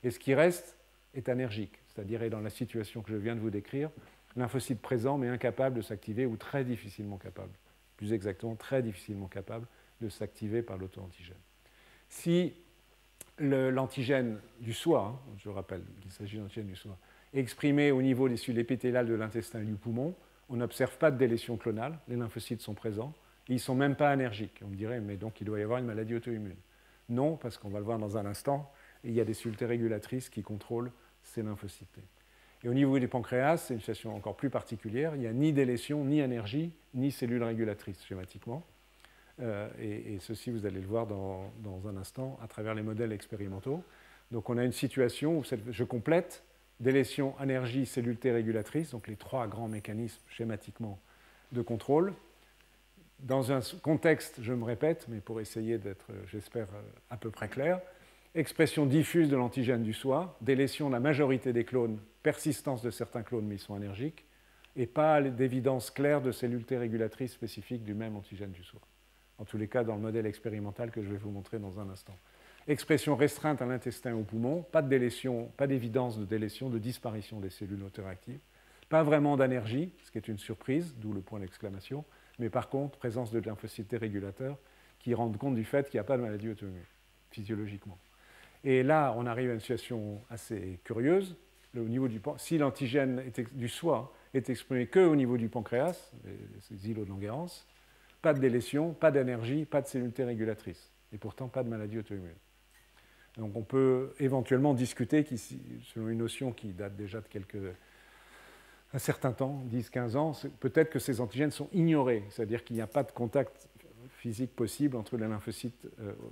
Et ce qui reste est anergique, c'est-à-dire est dans la situation que je viens de vous décrire, lymphocyte présent mais incapable de s'activer ou très difficilement capable. Plus exactement, très difficilement capable de s'activer par l'auto-antigène. Si l'antigène du soi, je rappelle qu'il s'agit d'antigène du soi, est exprimé au niveau des cellules épithéliales de l'intestin et du poumon, on n'observe pas de délétion clonale, les lymphocytes sont présents, et ils ne sont même pas anergiques. On me dirait, mais donc il doit y avoir une maladie auto-immune. Non, parce qu'on va le voir dans un instant, il y a des cellules T régulatrices qui contrôlent ces lymphocytes. Et au niveau du pancréas, c'est une situation encore plus particulière. Il n'y a ni délétion, ni énergie, ni cellules régulatrices, schématiquement. Et ceci, vous allez le voir dans un instant à travers les modèles expérimentaux. Donc on a une situation où je complète délétion, énergie, cellules T régulatrices, donc les trois grands mécanismes schématiquement de contrôle. Dans un contexte, je me répète, mais pour essayer d'être, j'espère, à peu près clair, expression diffuse de l'antigène du soi, délétion de la majorité des clones, persistance de certains clones, mais ils sont énergiques, et pas d'évidence claire de cellules T régulatrices spécifiques du même antigène du soi. En tous les cas, dans le modèle expérimental que je vais vous montrer dans un instant. Expression restreinte à l'intestin et au poumon, pas de délétion, pas d'évidence de délétion, de disparition des cellules autoréactives, pas vraiment d'énergie, ce qui est une surprise, d'où le point d'exclamation, mais par contre, présence de lymphocytes T régulateurs qui rendent compte du fait qu'il n'y a pas de maladie auto-immune. physiologiquement. Et là, on arrive à une situation assez curieuse. Au niveau si l'antigène du soi est exprimé qu'au niveau du pancréas, ces îlots de Langerhans, pas de délétion, pas d'énergie, pas de cellules T régulatrices, et pourtant pas de maladie auto-immune. Donc on peut éventuellement discuter, selon une notion qui date déjà de un certain temps, 10-15 ans, peut-être que ces antigènes sont ignorés, c'est-à-dire qu'il n'y a pas de contact physique possible entre les lymphocytes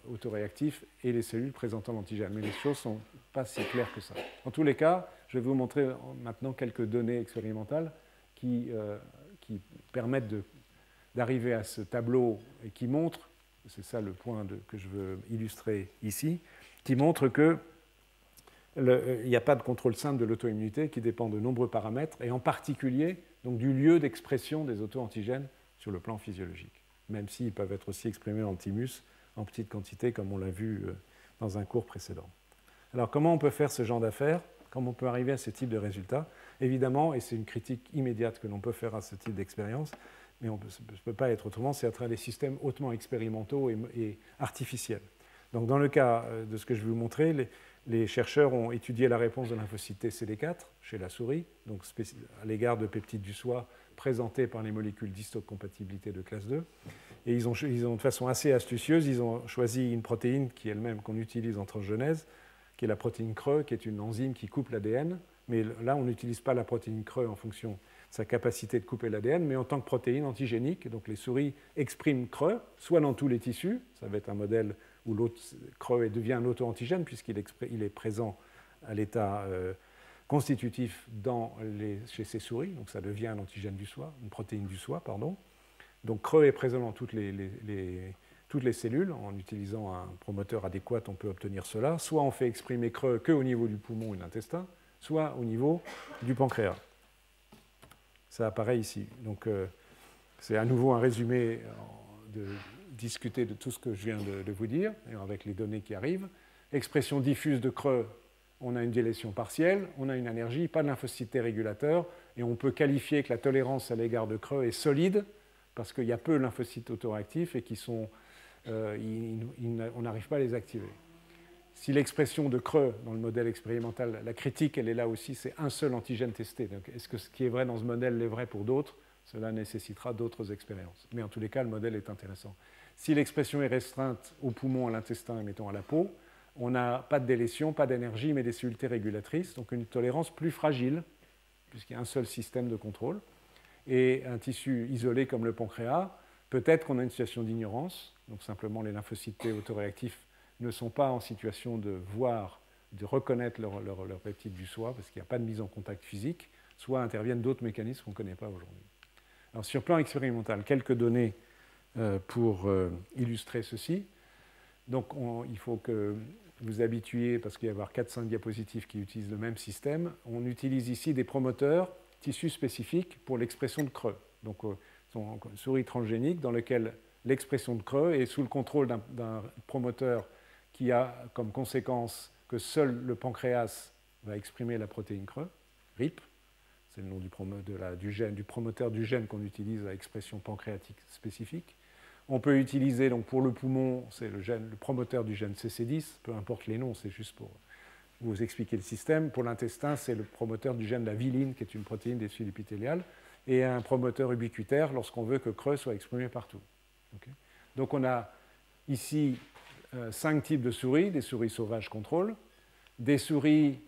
autoréactifs et les cellules présentant l'antigène. Mais les choses ne sont pas si claires que ça. En tous les cas, je vais vous montrer maintenant quelques données expérimentales qui permettent d'arriver à ce tableau et qui montrent, c'est ça le point que je veux illustrer ici, qui montre qu'il n'y a pas de contrôle simple de l'auto-immunité qui dépend de nombreux paramètres, et en particulier donc, du lieu d'expression des auto-antigènes sur le plan physiologique, même s'ils peuvent être aussi exprimés en thymus en petite quantité, comme on l'a vu dans un cours précédent. Alors, comment on peut faire ce genre d'affaires? Comment on peut arriver à ce type de résultats? Évidemment, et c'est une critique immédiate que l'on peut faire à ce type d'expérience, mais ça ne peut pas être autrement, c'est à travers des systèmes hautement expérimentaux et artificiels. Donc, dans le cas de ce que je vais vous montrer, les chercheurs ont étudié la réponse de lymphocyte T CD4 chez la souris, donc à l'égard de peptides du soi présentés par les molécules d'histocompatibilité de classe 2. Et ils ont, de façon assez astucieuse, ils ont choisi une protéine qui est elle-même qu'on utilise en transgenèse, qui est la protéine CRE, qui est une enzyme qui coupe l'ADN. Mais là, on n'utilise pas la protéine CRE en fonction de sa capacité de couper l'ADN, mais en tant que protéine antigénique. Donc les souris expriment CRE, soit dans tous les tissus, ça va être un modèle où l'autre CRE devient un auto-antigène puisqu'il est présent à l'état constitutif chez ces souris, donc ça devient un antigène du soi, une protéine du soi, pardon. Donc CRE est présent dans toutes les cellules. En utilisant un promoteur adéquat, on peut obtenir cela. Soit on fait exprimer CRE qu'au niveau du poumon et de l'intestin, soit au niveau du pancréas. Ça apparaît ici. Donc c'est à nouveau un résumé de discuter de tout ce que je viens de vous dire, avec les données qui arrivent. Expression diffuse de CRE, on a une délétion partielle, on a une énergie, pas de lymphocyte T régulateur, et on peut qualifier que la tolérance à l'égard de CRE est solide, parce qu'il y a peu de lymphocytes autoréactifs et on n'arrive pas à les activer. Si l'expression de CRE dans le modèle expérimental, la critique, elle est là aussi, c'est un seul antigène testé. Donc, est-ce que ce qui est vrai dans ce modèle est vrai pour d'autres? Cela nécessitera d'autres expériences. Mais en tous les cas, le modèle est intéressant. Si l'expression est restreinte au poumon, à l'intestin et mettons à la peau, on n'a pas de délétion, pas d'énergie, mais des cellules T régulatrices, donc une tolérance plus fragile, puisqu'il y a un seul système de contrôle. Et un tissu isolé comme le pancréas, peut-être qu'on a une situation d'ignorance, donc simplement les lymphocytes T autoréactifs ne sont pas en situation de voir, de reconnaître leur peptide du soi, parce qu'il n'y a pas de mise en contact physique, soit interviennent d'autres mécanismes qu'on ne connaît pas aujourd'hui. Alors sur le plan expérimental, quelques données pour illustrer ceci. Donc il faut que vous habituiez, parce qu'il va y avoir 4-5 diapositives qui utilisent le même système. On utilise ici des promoteurs tissus spécifiques pour l'expression de CRE. Donc une souris transgénique dans laquelle l'expression de CRE est sous le contrôle d'un promoteur qui a comme conséquence que seul le pancréas va exprimer la protéine CRE, RIP, c'est le nom du promoteur du gène qu'on utilise à expression pancréatique spécifique. On peut utiliser, donc pour le poumon, c'est le promoteur du gène CC10, peu importe les noms, c'est juste pour vous expliquer le système. Pour l'intestin, c'est le promoteur du gène de la viline, qui est une protéine des cellules épithéliales, et un promoteur ubiquitaire lorsqu'on veut que CRE soit exprimé partout. Okay. Donc on a ici 5 types de souris, des souris sauvages contrôle, des souris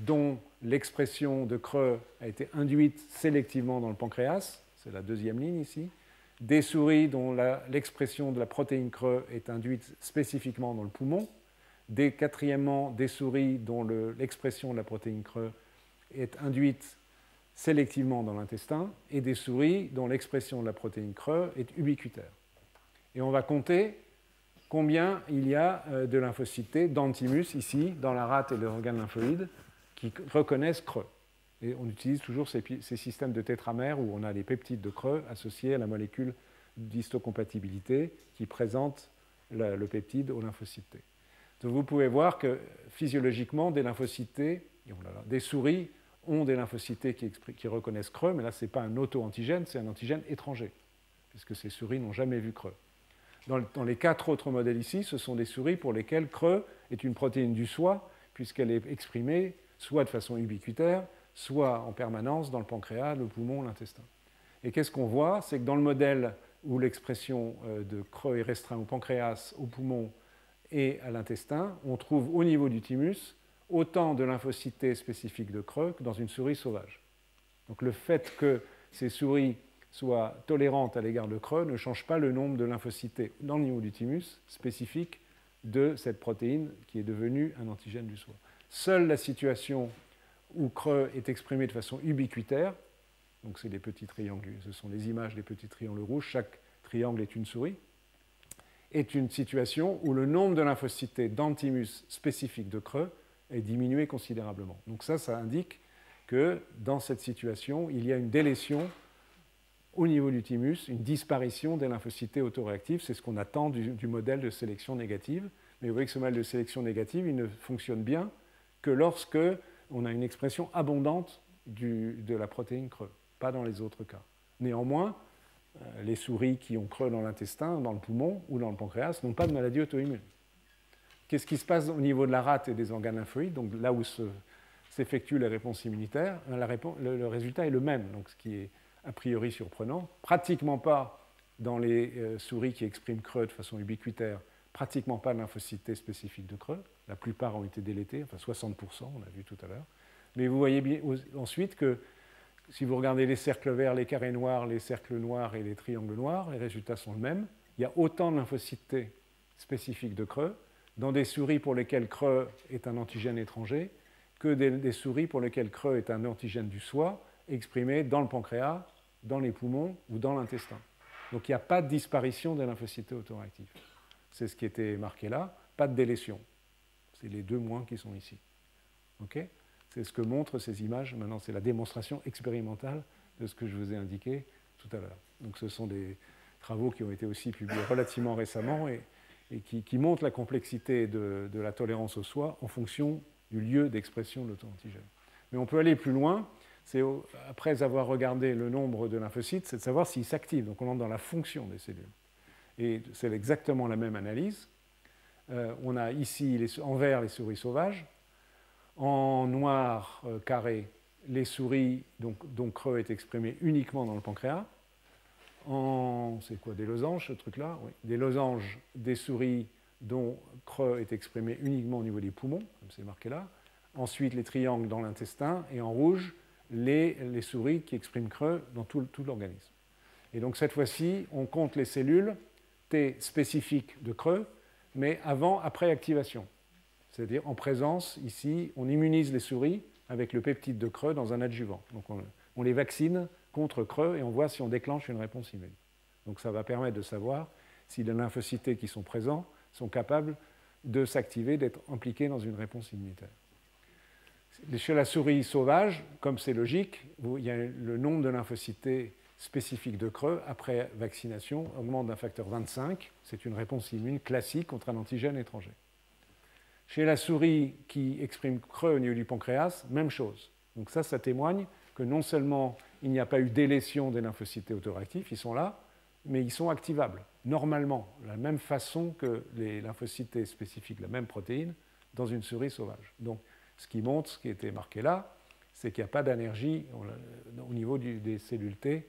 dont l'expression de CRE a été induite sélectivement dans le pancréas, c'est la deuxième ligne ici, des souris dont l'expression de la protéine CRE est induite spécifiquement dans le poumon, quatrièmement, des souris dont l'expression de la protéine CRE est induite sélectivement dans l'intestin, et des souris dont l'expression de la protéine CRE est ubiquitaire. Et on va compter combien il y a de lymphocytes T dans le thymus, ici, dans la rate et les organes lymphoïdes, qui reconnaissent CRE. Et on utilise toujours ces systèmes de tétramères où on a les peptides de CRE associés à la molécule d'histocompatibilité qui présente le peptide au lymphocyte T. Donc vous pouvez voir que physiologiquement, des lymphocytes T, des souris ont des lymphocytes T qui reconnaissent CRE, mais là, ce n'est pas un auto-antigène, c'est un antigène étranger, puisque ces souris n'ont jamais vu CRE. Dans les 4 autres modèles ici, ce sont des souris pour lesquelles CRE est une protéine du soi, puisqu'elle est exprimée soit de façon ubiquitaire, soit en permanence dans le pancréas, le poumon, l'intestin. Et qu'est-ce qu'on voit? C'est que dans le modèle où l'expression de CRE est restreinte au pancréas, au poumon et à l'intestin, on trouve au niveau du thymus autant de lymphocytes T spécifiques de CRE que dans une souris sauvage. Donc le fait que ces souris soient tolérantes à l'égard de CRE ne change pas le nombre de lymphocytes T dans le niveau du thymus spécifique de cette protéine qui est devenue un antigène du soi. Seule la situation où CRE est exprimé de façon ubiquitaire, donc c'est les petits triangles, ce sont les images des petits triangles rouges, chaque triangle est une souris, est une situation où le nombre de lymphocytes T dans le thymus spécifique de CRE est diminué considérablement. Donc ça indique que dans cette situation, il y a une délétion au niveau du thymus, une disparition des lymphocytes T autoréactifs. C'est ce qu'on attend du modèle de sélection négative. Mais vous voyez que ce modèle de sélection négative, il ne fonctionne bien que lorsque on a une expression abondante de la protéine CRE, pas dans les autres cas. Néanmoins, les souris qui ont CRE dans l'intestin, dans le poumon ou dans le pancréas n'ont pas de maladie auto-immune. Qu'est-ce qui se passe au niveau de la rate et des organes lymphoïdes, donc là où s'effectuent les réponses immunitaires? Le résultat est le même, donc ce qui est a priori surprenant. Pratiquement pas dans les souris qui expriment CRE de façon ubiquitaire, pratiquement pas de lymphocytes T spécifiques de CRE. La plupart ont été délétés, enfin 60%, on a vu tout à l'heure. Mais vous voyez bien ensuite que si vous regardez les cercles verts, les carrés noirs, les cercles noirs et les triangles noirs, les résultats sont les mêmes. Il y a autant de lymphocytes T spécifiques de CRE dans des souris pour lesquelles CRE est un antigène étranger que des souris pour lesquelles CRE est un antigène du soi exprimé dans le pancréas, dans les poumons ou dans l'intestin. Donc il n'y a pas de disparition des lymphocytes T autoréactifs. C'est ce qui était marqué là, pas de délétion. C'est les deux moins qui sont ici. Okay? C'est ce que montrent ces images. Maintenant, c'est la démonstration expérimentale de ce que je vous ai indiqué tout à l'heure. Donc ce sont des travaux qui ont été aussi publiés relativement récemment et qui montrent la complexité de la tolérance au soi en fonction du lieu d'expression de l'auto-antigène. Mais on peut aller plus loin. C'est après avoir regardé le nombre de lymphocytes, c'est de savoir s'ils s'activent. Donc on entre dans la fonction des cellules. Et c'est exactement la même analyse. On a ici en vert les souris sauvages, en noir carré les souris dont CRE est exprimé uniquement dans le pancréas, c'est quoi, des losanges ce truc-là? Oui. Des losanges des souris dont CRE est exprimé uniquement au niveau des poumons, comme c'est marqué là. Ensuite les triangles dans l'intestin et en rouge les souris qui expriment CRE dans tout l'organisme. Et donc cette fois-ci, on compte les cellules T spécifiques de CRE, mais après activation. C'est-à-dire en présence, ici, on immunise les souris avec le peptide de CRE dans un adjuvant. Donc on les vaccine contre CRE et on voit si on déclenche une réponse immune. Donc ça va permettre de savoir si les lymphocytes T qui sont présents sont capables de s'activer, d'être impliqués dans une réponse immunitaire. Chez la souris sauvage, comme c'est logique, il y a le nombre de lymphocytes T spécifiques de CRE après vaccination augmente d'un facteur 25. C'est une réponse immune classique contre un antigène étranger. Chez la souris qui exprime CRE au niveau du pancréas, même chose. Donc ça témoigne que non seulement il n'y a pas eu d'élétion des lymphocytes T autoréactifs, ils sont là, mais ils sont activables, normalement, de la même façon que les lymphocytes T spécifiques de la même protéine dans une souris sauvage. Donc ce qui montre, ce qui était marqué là, c'est qu'il n'y a pas d'énergie au niveau des cellules T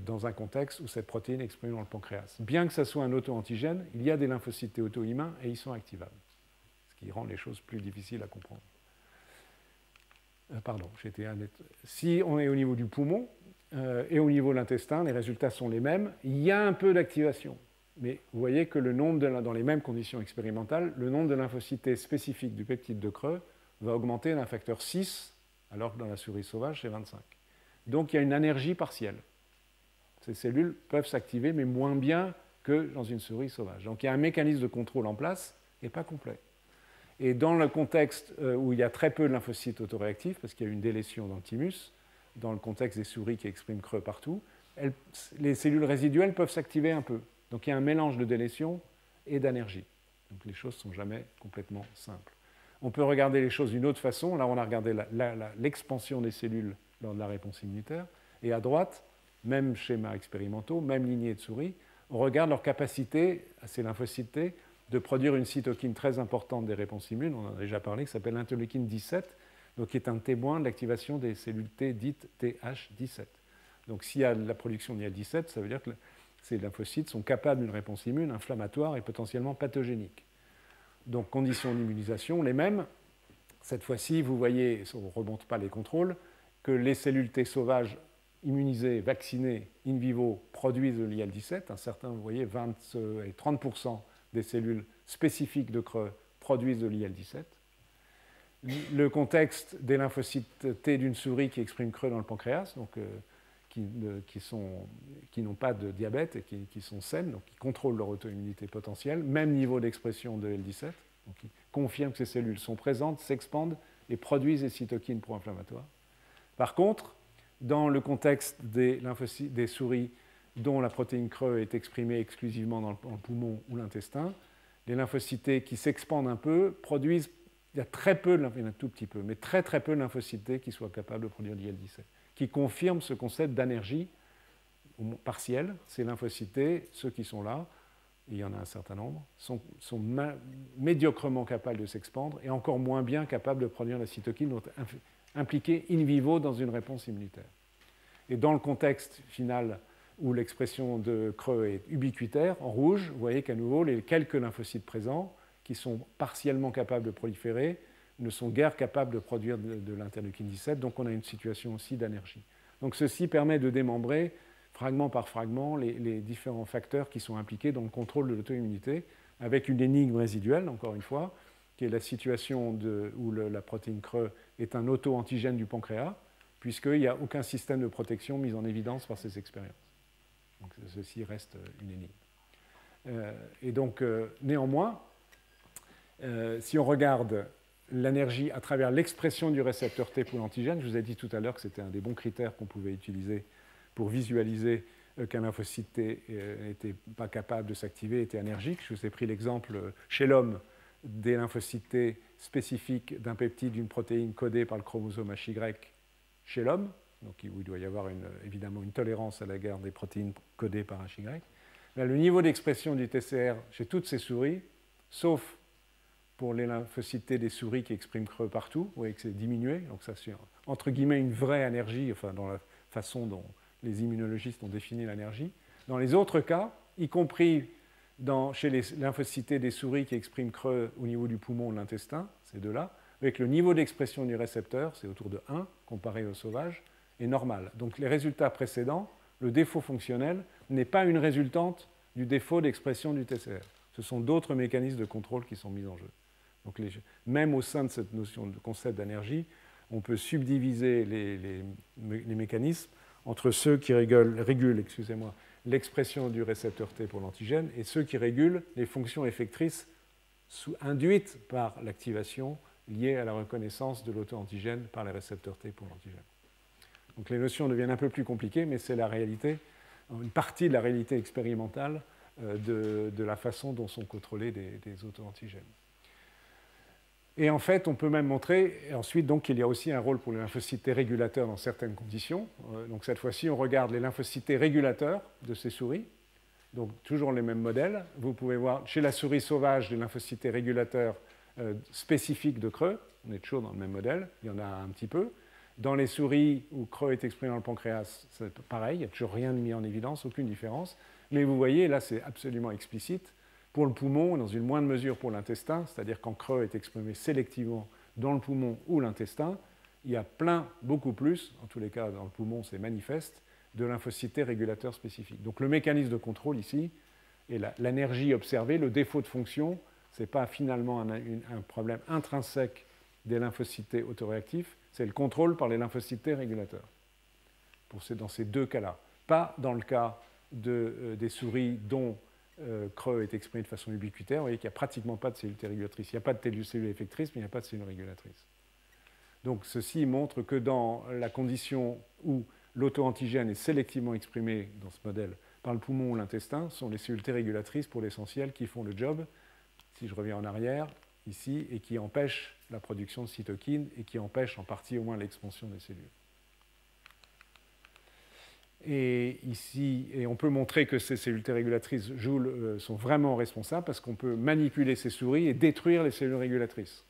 dans un contexte où cette protéine est exprimée dans le pancréas. Bien que ce soit un auto-antigène, il y a des lymphocytes T auto-humains et ils sont activables, ce qui rend les choses plus difficiles à comprendre. Si on est au niveau du poumon et au niveau de l'intestin, les résultats sont les mêmes. Il y a un peu d'activation, mais vous voyez que dans les mêmes conditions expérimentales, le nombre de lymphocytes T spécifiques du peptide de CRE va augmenter d'un facteur 6, alors que dans la souris sauvage, c'est 25. Donc il y a une énergie partielle. Ces cellules peuvent s'activer, mais moins bien que dans une souris sauvage. Donc il y a un mécanisme de contrôle en place, et pas complet. Et dans le contexte où il y a très peu de lymphocytes autoréactifs, parce qu'il y a une délétion dans le thymus, dans le contexte des souris qui expriment CRE partout, les cellules résiduelles peuvent s'activer un peu. Donc il y a un mélange de délétion et d'énergie. Donc les choses ne sont jamais complètement simples. On peut regarder les choses d'une autre façon. Là, on a regardé l'expansion des cellules lors de la réponse immunitaire. Et à droite, même schéma expérimentaux, même lignée de souris, on regarde leur capacité, à ces lymphocytes T, de produire une cytokine très importante des réponses immunes, on en a déjà parlé, qui s'appelle l'interleukine 17, donc qui est un témoin de l'activation des cellules T dites Th17. Donc s'il y a de la production d'IL-17, ça veut dire que ces lymphocytes sont capables d'une réponse immune inflammatoire et potentiellement pathogénique. Donc conditions d'immunisation, les mêmes. Cette fois-ci, vous voyez, on ne remonte pas les contrôles, que les cellules T sauvages immunisées, vaccinées in vivo produisent de l'IL-17. Un certain, vous voyez, 20 et 30% des cellules spécifiques de CRE produisent de l'IL-17. Le contexte des lymphocytes T d'une souris qui exprime CRE dans le pancréas, donc, qui n'ont pas de diabète et qui sont saines, donc qui contrôlent leur auto-immunité potentielle, même niveau d'expression de L17, donc qui confirme que ces cellules sont présentes, s'expandent et produisent des cytokines pro-inflammatoires. Par contre, dans le contexte des souris dont la protéine CRE est exprimée exclusivement dans le poumon ou l'intestin, les lymphocytes T qui s'expandent un peu produisent, il y a très peu, il y en a un tout petit peu, mais très très peu de lymphocytes T qui soient capables de produire l'IL-17, qui confirme ce concept d'anergie partielle. Ces lymphocytes T, ceux qui sont là, il y en a un certain nombre, sont médiocrement capables de s'expandre et encore moins bien capables de produire la cytokine, donc impliquée in vivo dans une réponse immunitaire. Et dans le contexte final où l'expression de CRE est ubiquitaire, en rouge, vous voyez qu'à nouveau, les quelques lymphocytes présents, qui sont partiellement capables de proliférer, ne sont guère capables de produire de l'interleukine 17, donc on a une situation aussi d'anergie. Donc ceci permet de démembrer, fragment par fragment, les différents facteurs qui sont impliqués dans le contrôle de l'auto-immunité, avec une énigme résiduelle, encore une fois, qui est la situation où la protéine CRE est un auto-antigène du pancréas, puisqu'il n'y a aucun système de protection mis en évidence par ces expériences. Donc ceci reste une énigme. Et donc, néanmoins, si on regarde l'énergie à travers l'expression du récepteur T pour l'antigène, je vous ai dit tout à l'heure que c'était un des bons critères qu'on pouvait utiliser pour visualiser qu'un lymphocyte T n'était pas capable de s'activer, était anergique. Je vous ai pris l'exemple chez l'homme des lymphocytes T spécifiques d'un peptide, d'une protéine codée par le chromosome HY chez l'homme, donc où il doit y avoir évidemment une tolérance à l'égard des protéines codées par HY. Là, le niveau d'expression du TCR chez toutes ces souris, sauf pour les lymphocytes T des souris qui expriment CRE partout, vous voyez que c'est diminué, donc ça c'est entre guillemets une vraie anergie, enfin dans la façon dont les immunologistes ont défini l'anergie. Dans les autres cas, y compris chez les lymphocytes T des souris qui expriment CRE au niveau du poumon ou de l'intestin, ces deux-là, avec le niveau d'expression du récepteur, c'est autour de 1 comparé au sauvage, est normal. Donc les résultats précédents, le défaut fonctionnel n'est pas une résultante du défaut d'expression du TCR. Ce sont d'autres mécanismes de contrôle qui sont mis en jeu. Donc même au sein de cette notion de concept d'énergie, on peut subdiviser les mécanismes entre ceux qui régulent l'expression du récepteur T pour l'antigène et ceux qui régulent les fonctions effectrices induites par l'activation liée à la reconnaissance de l'auto-antigène par les récepteurs T pour l'antigène. Donc les notions deviennent un peu plus compliquées, mais c'est la réalité, une partie de la réalité expérimentale de la façon dont sont contrôlés des auto-antigènes. Et en fait, on peut même montrer ensuite qu'il y a aussi un rôle pour les lymphocytes T régulateurs dans certaines conditions. Donc cette fois-ci, on regarde les lymphocytes T régulateurs de ces souris. Donc toujours les mêmes modèles. Vous pouvez voir chez la souris sauvage des lymphocytes T régulateurs spécifiques de CRE. On est toujours dans le même modèle. Il y en a un petit peu. Dans les souris où CRE est exprimé dans le pancréas, c'est pareil. Il n'y a toujours rien mis en évidence, aucune différence. Mais vous voyez, là, c'est absolument explicite. Pour le poumon, dans une moindre mesure pour l'intestin, c'est-à-dire quand CRE est exprimé sélectivement dans le poumon ou l'intestin, il y a beaucoup plus, en tous les cas dans le poumon c'est manifeste, de lymphocytes T régulateurs spécifiques. Donc le mécanisme de contrôle ici, et l'énergie observée, le défaut de fonction, ce n'est pas finalement un problème intrinsèque des lymphocytes T autoréactifs, c'est le contrôle par les lymphocytes T régulateurs, dans ces deux cas-là. Pas dans le cas des souris dont CRE est exprimé de façon ubiquitaire, vous voyez qu'il n'y a pratiquement pas de cellules T régulatrices. Il n'y a pas de cellules effectrices, mais il n'y a pas de cellules régulatrices. Donc ceci montre que dans la condition où l'auto-antigène est sélectivement exprimé dans ce modèle par le poumon ou l'intestin, ce sont les cellules T régulatrices pour l'essentiel qui font le job, si je reviens en arrière, ici, et qui empêchent la production de cytokines et qui empêchent en partie au moins l'expansion des cellules. Et ici, on peut montrer que ces cellules T régulatrices sont vraiment responsables parce qu'on peut manipuler ces souris et détruire les cellules régulatrices.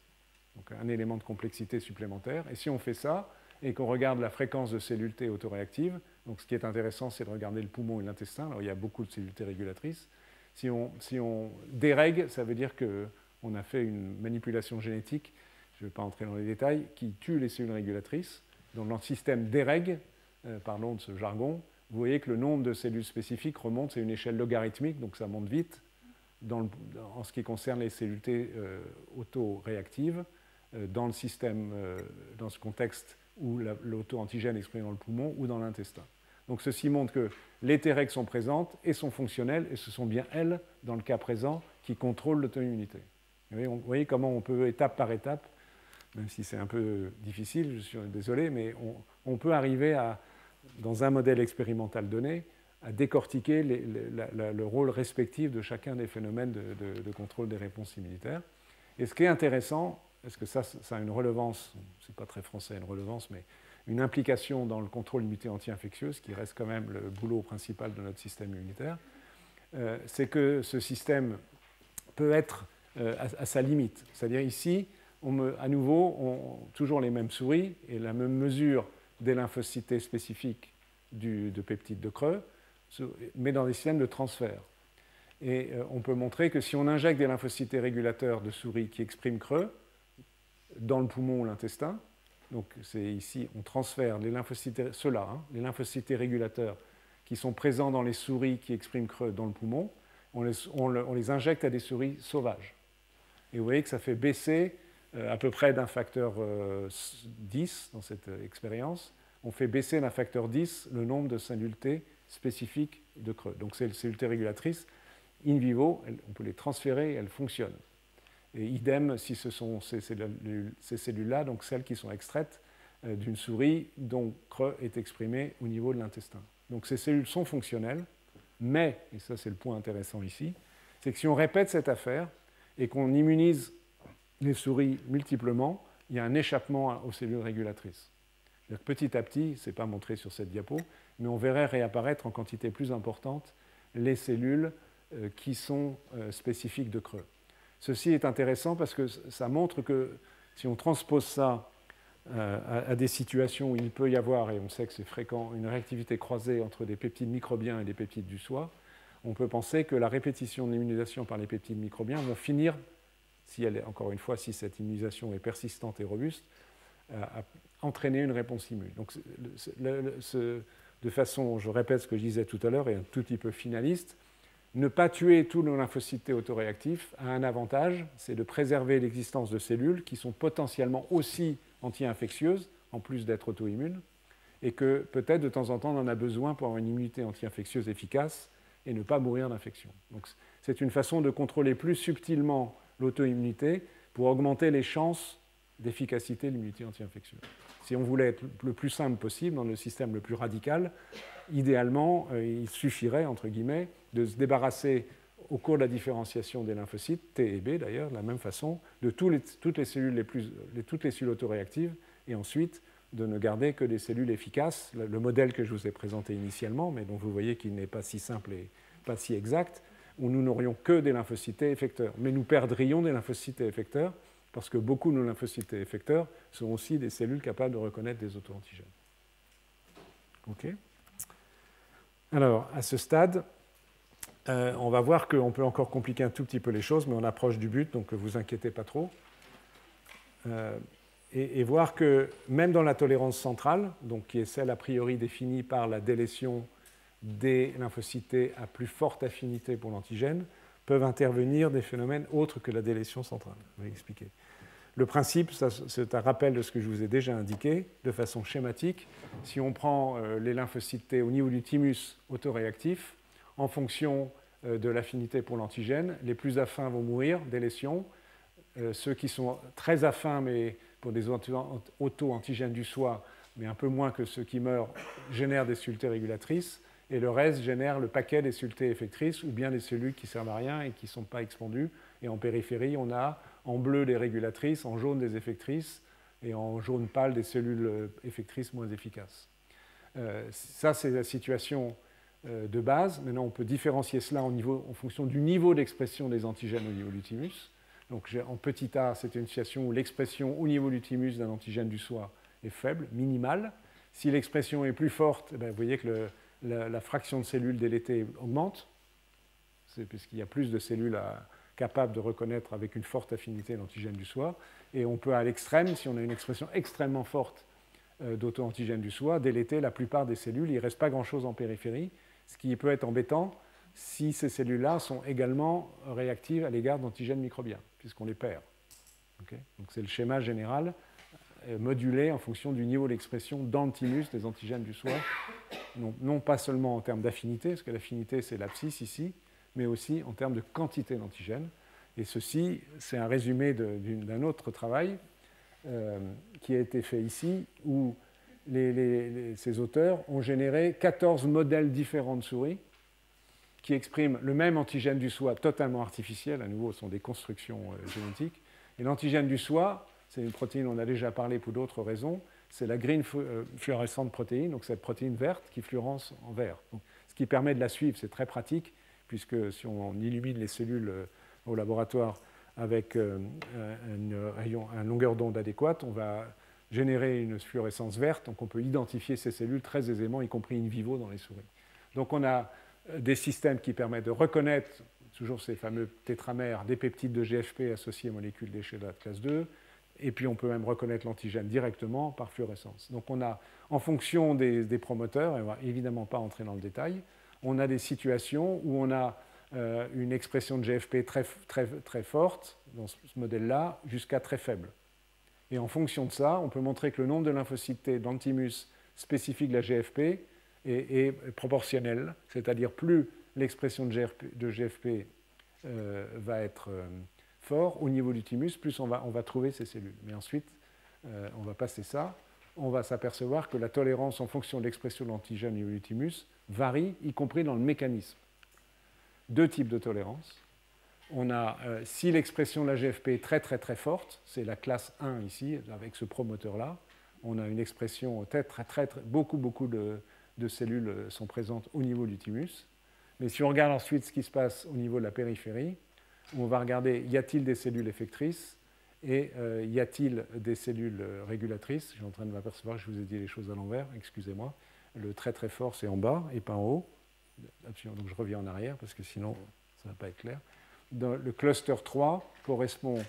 Donc un élément de complexité supplémentaire. Et si on fait ça, et qu'on regarde la fréquence de cellules T autoréactives, donc ce qui est intéressant, c'est de regarder le poumon et l'intestin, là où il y a beaucoup de cellules T régulatrices. Si on dérègle, ça veut dire qu'on a fait une manipulation génétique, je ne vais pas entrer dans les détails, qui tue les cellules régulatrices. Donc dans le système dérègle, parlons de ce jargon, vous voyez que le nombre de cellules spécifiques remonte, c'est une échelle logarithmique, donc ça monte vite en ce qui concerne les cellules T autoréactives, dans le système, dans ce contexte où l'auto-antigène est exprimé dans le poumon ou dans l'intestin. Donc ceci montre que les Treg sont présentes et sont fonctionnelles, et ce sont bien elles, dans le cas présent, qui contrôlent l'auto-immunité. Vous voyez comment on peut, étape par étape, même si c'est un peu difficile, je suis désolé, mais on peut arriver dans un modèle expérimental donné, à décortiquer le rôle respectif de chacun des phénomènes de contrôle des réponses immunitaires. Et ce qui est intéressant, parce que ça a une relevance, c'est pas très français une relevance, mais une implication dans le contrôle d'immunité anti-infectieuse, qui reste quand même le boulot principal de notre système immunitaire, c'est que ce système peut être à sa limite. C'est-à-dire ici, à nouveau, toujours les mêmes souris et la même mesure des lymphocytes spécifiques de peptides de Creux, mais dans des systèmes de transfert. Et on peut montrer que si on injecte des lymphocytes régulateurs de souris qui expriment Creux dans le poumon ou l'intestin, donc c'est ici, on transfère les lymphocytes, les lymphocytes régulateurs qui sont présents dans les souris qui expriment Creux dans le poumon, on les injecte à des souris sauvages. Et vous voyez que ça fait baisser à peu près d'un facteur 10 dans cette expérience. On fait baisser d'un facteur 10 le nombre de cellules T spécifiques de Creux. Donc ces cellules T régulatrices, in vivo, on peut les transférer et elles fonctionnent. Et idem si ce sont ces cellules-là, donc celles qui sont extraites d'une souris dont Creux est exprimé au niveau de l'intestin. Donc ces cellules sont fonctionnelles, mais, et ça c'est le point intéressant ici, c'est que si on répète cette affaire et qu'on immunise les souris multiplement, il y a un échappement aux cellules régulatrices. C'est-à-dire que petit à petit, ce n'est pas montré sur cette diapo, mais on verrait réapparaître en quantité plus importante les cellules qui sont spécifiques de Creux. Ceci est intéressant parce que ça montre que si on transpose ça à des situations où il peut y avoir, et on sait que c'est fréquent, une réactivité croisée entre des peptides microbiens et des peptides du soi, on peut penser que la répétition de l'immunisation par les peptides microbiens vont finir, encore une fois, si cette immunisation est persistante et robuste, à entraîner une réponse immune. Donc, de façon, je répète ce que je disais tout à l'heure, et un tout petit peu finaliste, ne pas tuer tous nos lymphocytes T autoréactifs a un avantage, c'est de préserver l'existence de cellules qui sont potentiellement aussi anti-infectieuses, en plus d'être auto-immunes, et que peut-être de temps en temps on en a besoin pour avoir une immunité anti-infectieuse efficace et ne pas mourir d'infection. Donc c'est une façon de contrôler plus subtilement l'auto-immunité pour augmenter les chances d'efficacité de l'immunité anti-infectieuse. Si on voulait être le plus simple possible, dans le système le plus radical, idéalement, il suffirait, entre guillemets, de se débarrasser au cours de la différenciation des lymphocytes, T et B d'ailleurs, de la même façon, de toutes les cellules autoréactives, et ensuite de ne garder que des cellules efficaces, le modèle que je vous ai présenté initialement, mais dont vous voyez qu'il n'est pas si simple et pas si exact, où nous n'aurions que des lymphocytes T effecteurs. Mais nous perdrions des lymphocytes T effecteurs, parce que beaucoup de nos lymphocytes T effecteurs sont aussi des cellules capables de reconnaître des auto-antigènes. OK. Alors, à ce stade, on va voir qu'on peut encore compliquer un tout petit peu les choses, mais on approche du but, donc ne vous inquiétez pas trop. Et voir que même dans la tolérance centrale, donc qui est celle a priori définie par la délétion des lymphocytes T à plus forte affinité pour l'antigène, peuvent intervenir des phénomènes autres que la délétion centrale. Je vais expliquer. Le principe, c'est un rappel de ce que je vous ai déjà indiqué, de façon schématique. Si on prend les lymphocytes T au niveau du thymus autoréactif, en fonction de l'affinité pour l'antigène, les plus affins vont mourir, délétion. Ceux qui sont très affins, mais pour des auto-antigènes du soi, mais un peu moins que ceux qui meurent, génèrent des cellules T régulatrices, et le reste génère le paquet des cellules T effectrices, ou bien des cellules qui ne servent à rien et qui ne sont pas expandues. Et en périphérie, on a en bleu des régulatrices, en jaune des effectrices, et en jaune pâle des cellules effectrices moins efficaces. Ça, c'est la situation de base. Maintenant, on peut différencier cela en fonction du niveau d'expression des antigènes au niveau du thymus. Donc, en petit a, c'est une situation où l'expression au niveau du thymus d'un antigène du soi est faible, minimale. Si l'expression est plus forte, vous voyez que la fraction de cellules délétées augmente, puisqu'il y a plus de cellules capables de reconnaître avec une forte affinité l'antigène du soi. Et on peut, à l'extrême, si on a une expression extrêmement forte d'auto-antigène du soi, déléter la plupart des cellules. Il ne reste pas grand-chose en périphérie, ce qui peut être embêtant si ces cellules-là sont également réactives à l'égard d'antigènes microbiens, puisqu'on les perd. Okay, donc c'est le schéma général modulé en fonction du niveau d'expression dans le thymus des antigènes du soi, non pas seulement en termes d'affinité, parce que l'affinité c'est l'abscisse ici, mais aussi en termes de quantité d'antigènes. Et ceci, c'est un résumé d'un autre travail qui a été fait ici, où ces auteurs ont généré 14 modèles différents de souris qui expriment le même antigène du soi totalement artificiel. À nouveau, ce sont des constructions génétiques. Et l'antigène du soi, c'est une protéine, on a déjà parlé pour d'autres raisons, c'est la green fluorescente protéine, donc cette protéine verte qui fluoresce en vert. Donc, ce qui permet de la suivre, c'est très pratique, puisque si on illumine les cellules au laboratoire avec une longueur d'onde adéquate, on va générer une fluorescence verte, donc on peut identifier ces cellules très aisément, y compris in vivo dans les souris. Donc on a des systèmes qui permettent de reconnaître, toujours ces fameux tétramères, des peptides de GFP associés aux molécules déchets de la classe 2, et puis on peut même reconnaître l'antigène directement par fluorescence. Donc on a, en fonction des promoteurs, et on ne va évidemment pas entrer dans le détail, on a des situations où on a une expression de GFP très forte, dans ce modèle-là, jusqu'à très faible. Et en fonction de ça, on peut montrer que le nombre de lymphocytes T dans le thymus spécifique de la GFP est proportionnel, c'est-à-dire plus l'expression de GFP va être fort au niveau du thymus, plus on va trouver ces cellules. Mais ensuite, on va passer ça, on va s'apercevoir que la tolérance en fonction de l'expression de l'antigène au niveau du thymus varie, y compris dans le mécanisme. Deux types de tolérance. On a, si l'expression de la GFP est très forte, c'est la classe 1 ici, avec ce promoteur-là, on a une expression beaucoup de cellules sont présentes au niveau du thymus. Mais si on regarde ensuite ce qui se passe au niveau de la périphérie, on va regarder y a-t-il des cellules effectrices et y a-t-il des cellules régulatrices. Je suis en train de m'apercevoir que je vous ai dit les choses à l'envers, excusez-moi. Le très fort, c'est en bas et pas en haut. Absolument. Donc je reviens en arrière parce que sinon ça ne va pas être clair. Dans le cluster 3 correspond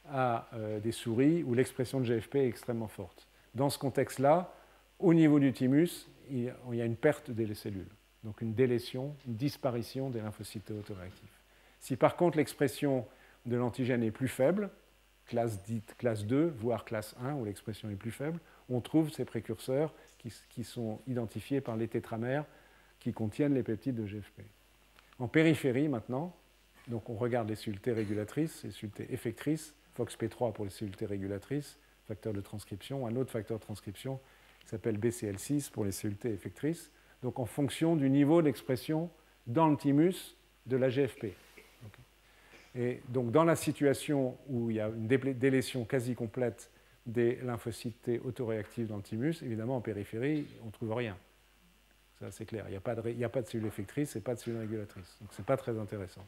à des souris où l'expression de GFP est extrêmement forte. Dans ce contexte-là, au niveau du thymus, il y a une perte des cellules, donc une délétion, une disparition des lymphocytes autoréactifs. Si par contre l'expression de l'antigène est plus faible, classe 2, voire classe 1, où l'expression est plus faible, on trouve ces précurseurs qui sont identifiés par les tétramères qui contiennent les peptides de GFP. En périphérie, maintenant, donc on regarde les cellules T régulatrices, les cellules T effectrices, FOXP3 pour les cellules T régulatrices, facteur de transcription, un autre facteur de transcription qui s'appelle BCL6 pour les cellules T effectrices, donc en fonction du niveau d'expression dans le thymus de la GFP. Et donc dans la situation où il y a une délétion quasi complète des lymphocytes T autoréactifs dans le thymus, évidemment en périphérie, on ne trouve rien. Ça, c'est clair. Il n'y a pas de cellules effectrices et pas de cellules régulatrices. Donc, ce n'est pas très intéressant.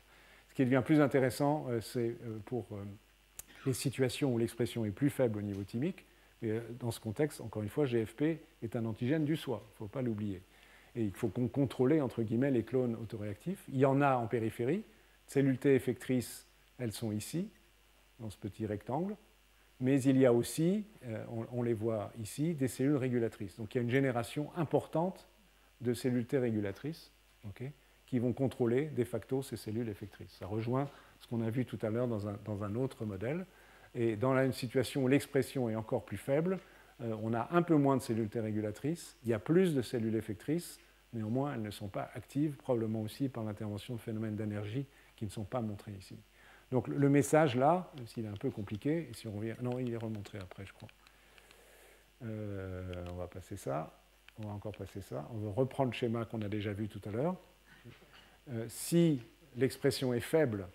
Ce qui devient plus intéressant, c'est pour les situations où l'expression est plus faible au niveau thymique. Et dans ce contexte, encore une fois, GFP est un antigène du soi. Il ne faut pas l'oublier. Et il faut contrôler, entre guillemets, les clones autoréactifs. Il y en a en périphérie. Cellules T effectrices, elles sont ici, dans ce petit rectangle. Mais il y a aussi, on les voit ici, des cellules régulatrices. Donc, il y a une génération importante de cellules T régulatrices, qui vont contrôler de facto ces cellules effectrices. Ça rejoint ce qu'on a vu tout à l'heure dans un autre modèle. Et dans une situation où l'expression est encore plus faible, on a un peu moins de cellules T régulatrices, il y a plus de cellules effectrices, néanmoins elles ne sont pas actives, probablement aussi par l'intervention de phénomènes d'énergie qui ne sont pas montrés ici. Donc le message là, même s'il est un peu compliqué, et si on revient, non, il est remontré après, je crois. On va passer ça. On va encore passer ça. On va reprendre le schéma qu'on a déjà vu tout à l'heure. Si l'expression est faible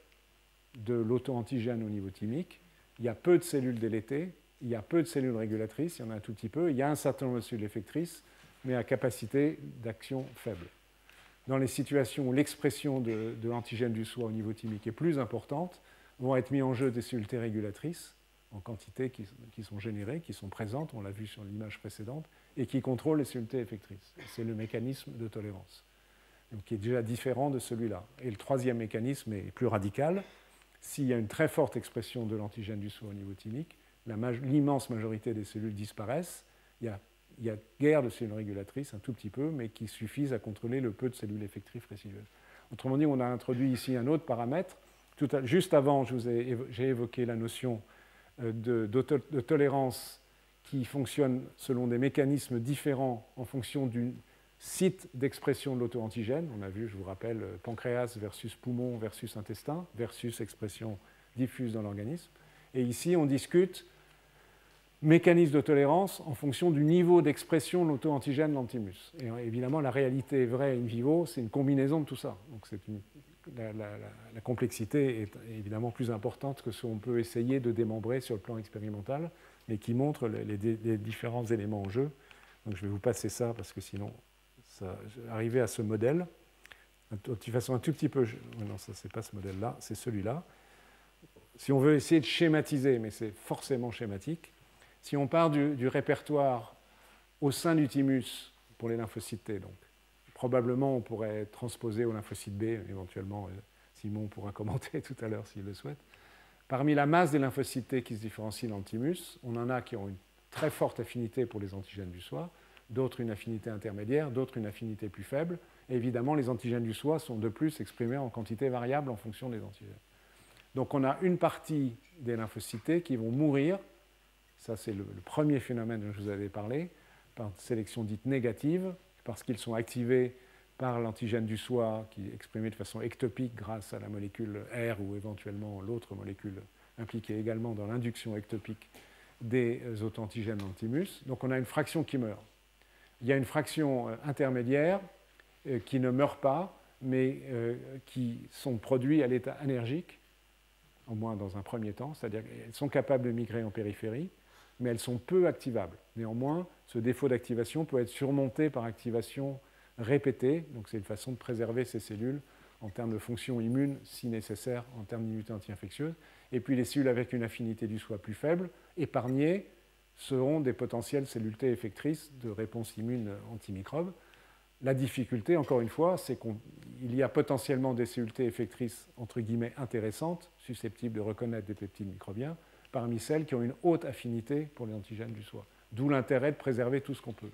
de l'auto-antigène au niveau thymique, il y a peu de cellules délétées, il y a peu de cellules régulatrices, il y en a un tout petit peu, il y a un certain nombre de cellules effectrices, mais à capacité d'action faible. Dans les situations où l'expression de l'antigène du soi au niveau thymique est plus importante, vont être mis en jeu des cellules T régulatrices en quantité qui sont générées, qui sont présentes, on l'a vu sur l'image précédente, et qui contrôlent les cellules T effectrices. C'est le mécanisme de tolérance, donc, qui est déjà différent de celui-là. Et le troisième mécanisme est plus radical. S'il y a une très forte expression de l'antigène du soi au niveau thymique, l'immense majorité des cellules disparaissent. Il y a guère de cellules régulatrices, un tout petit peu, mais qui suffisent à contrôler le peu de cellules effectrices résiduelles. Autrement dit, on a introduit ici un autre paramètre. Juste avant, j'ai évoqué la notion de tolérance qui fonctionne selon des mécanismes différents en fonction du site d'expression de l'auto-antigène. On a vu, je vous rappelle, pancréas versus poumon versus intestin versus expression diffuse dans l'organisme. Et ici, on discute mécanisme de tolérance en fonction du niveau d'expression de l'auto-antigène dans le thymus. Et évidemment, la réalité vraie in vivo, c'est une combinaison de tout ça. Donc la complexité est évidemment plus importante que ce qu'on peut essayer de démembrer sur le plan expérimental, et qui montre les différents éléments en jeu. Donc je vais vous passer ça, parce que sinon, arriver à ce modèle, de façon un tout petit peu... Non, ça, c'est pas ce modèle-là, c'est celui-là. Si on veut essayer de schématiser, mais c'est forcément schématique, si on part du répertoire au sein du thymus pour les lymphocytes T, donc probablement on pourrait transposer aux lymphocytes B, éventuellement Simon pourra commenter tout à l'heure s'il le souhaite. Parmi la masse des lymphocytes T qui se différencient dans le thymus, on en a qui ont une très forte affinité pour les antigènes du soi, d'autres une affinité intermédiaire, d'autres une affinité plus faible. Et évidemment, les antigènes du soi sont de plus exprimés en quantité variable en fonction des antigènes. Donc on a une partie des lymphocytes T qui vont mourir, ça c'est le premier phénomène dont je vous avais parlé, par sélection dite négative, parce qu'ils sont activés par l'antigène du soi qui est exprimé de façon ectopique grâce à la molécule R ou éventuellement l'autre molécule impliquée également dans l'induction ectopique des auto-antigènes dans le thymus. Donc on a une fraction qui meurt. Il y a une fraction intermédiaire qui ne meurt pas, mais qui sont produits à l'état anergique, au moins dans un premier temps, c'est-à-dire qu'elles sont capables de migrer en périphérie, mais elles sont peu activables. Néanmoins, ce défaut d'activation peut être surmonté par activation répétée, donc c'est une façon de préserver ces cellules en termes de fonction immune, si nécessaire, en termes d'immunité anti-infectieuse. Et puis les cellules avec une affinité du soi plus faible, épargnées, seront des potentielles cellules T effectrices de réponse immune antimicrobes. La difficulté, encore une fois, c'est qu'il y a potentiellement des cellules T effectrices, entre guillemets, intéressantes, susceptibles de reconnaître des peptides microbiens, parmi celles qui ont une haute affinité pour les antigènes du soi. D'où l'intérêt de préserver tout ce qu'on peut.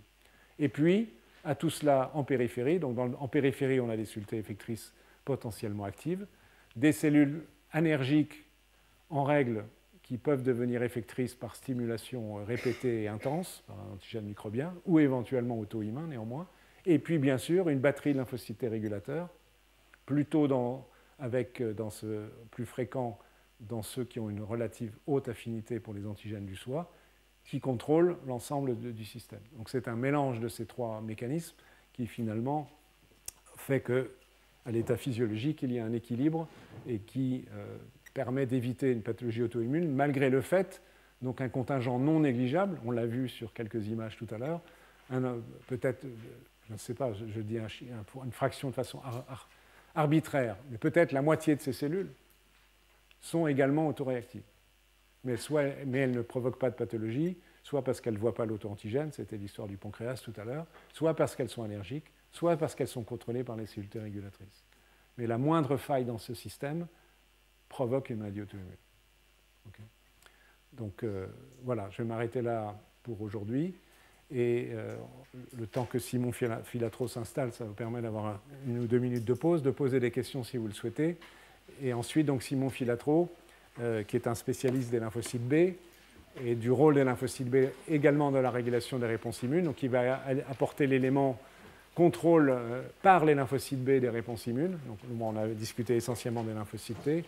Et puis, à tout cela en périphérie, donc en périphérie, on a des cellules T effectrices potentiellement actives, des cellules anergiques en règle qui peuvent devenir effectrices par stimulation répétée et intense par un antigène microbien, ou éventuellement auto-immun néanmoins. Et puis, bien sûr, une batterie de lymphocytes T régulateurs, plutôt plus fréquent dans ceux qui ont une relative haute affinité pour les antigènes du soi, qui contrôlent l'ensemble du système. Donc c'est un mélange de ces trois mécanismes qui finalement fait qu'à l'état physiologique, il y a un équilibre et qui permet d'éviter une pathologie auto-immune, malgré le fait, donc un contingent non négligeable, on l'a vu sur quelques images tout à l'heure, peut-être, je ne sais pas, je dis une fraction de façon arbitraire, mais peut-être la moitié de ces cellules sont également autoréactives. Mais elles ne provoquent pas de pathologie, soit parce qu'elles ne voient pas l'auto-antigène, c'était l'histoire du pancréas tout à l'heure, soit parce qu'elles sont allergiques, soit parce qu'elles sont contrôlées par les cellules T régulatrices. Mais la moindre faille dans ce système provoque une maladie auto-immune. Okay. Donc voilà, je vais m'arrêter là pour aujourd'hui. Et le temps que Simon Filatro s'installe, ça vous permet d'avoir 1 ou 2 minutes de pause, de poser des questions si vous le souhaitez. Et ensuite, donc, Simon Filatro, qui est un spécialiste des lymphocytes B et du rôle des lymphocytes B également dans la régulation des réponses immunes. Donc, il va apporter l'élément contrôle par les lymphocytes B des réponses immunes. Donc, on a discuté essentiellement des lymphocytes T.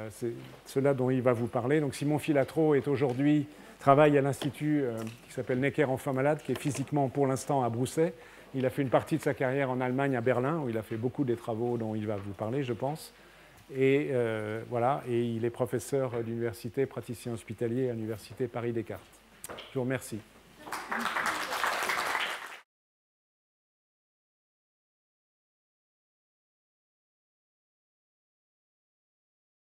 C'est cela dont il va vous parler. Donc, Simon Filatro travaille à l'institut qui s'appelle Necker Enfants Malades, qui est physiquement pour l'instant à Brousset. Il a fait une partie de sa carrière en Allemagne, à Berlin, où il a fait beaucoup des travaux dont il va vous parler, je pense. Et voilà, et il est professeur d'université, praticien hospitalier à l'université Paris Descartes. Je vous remercie.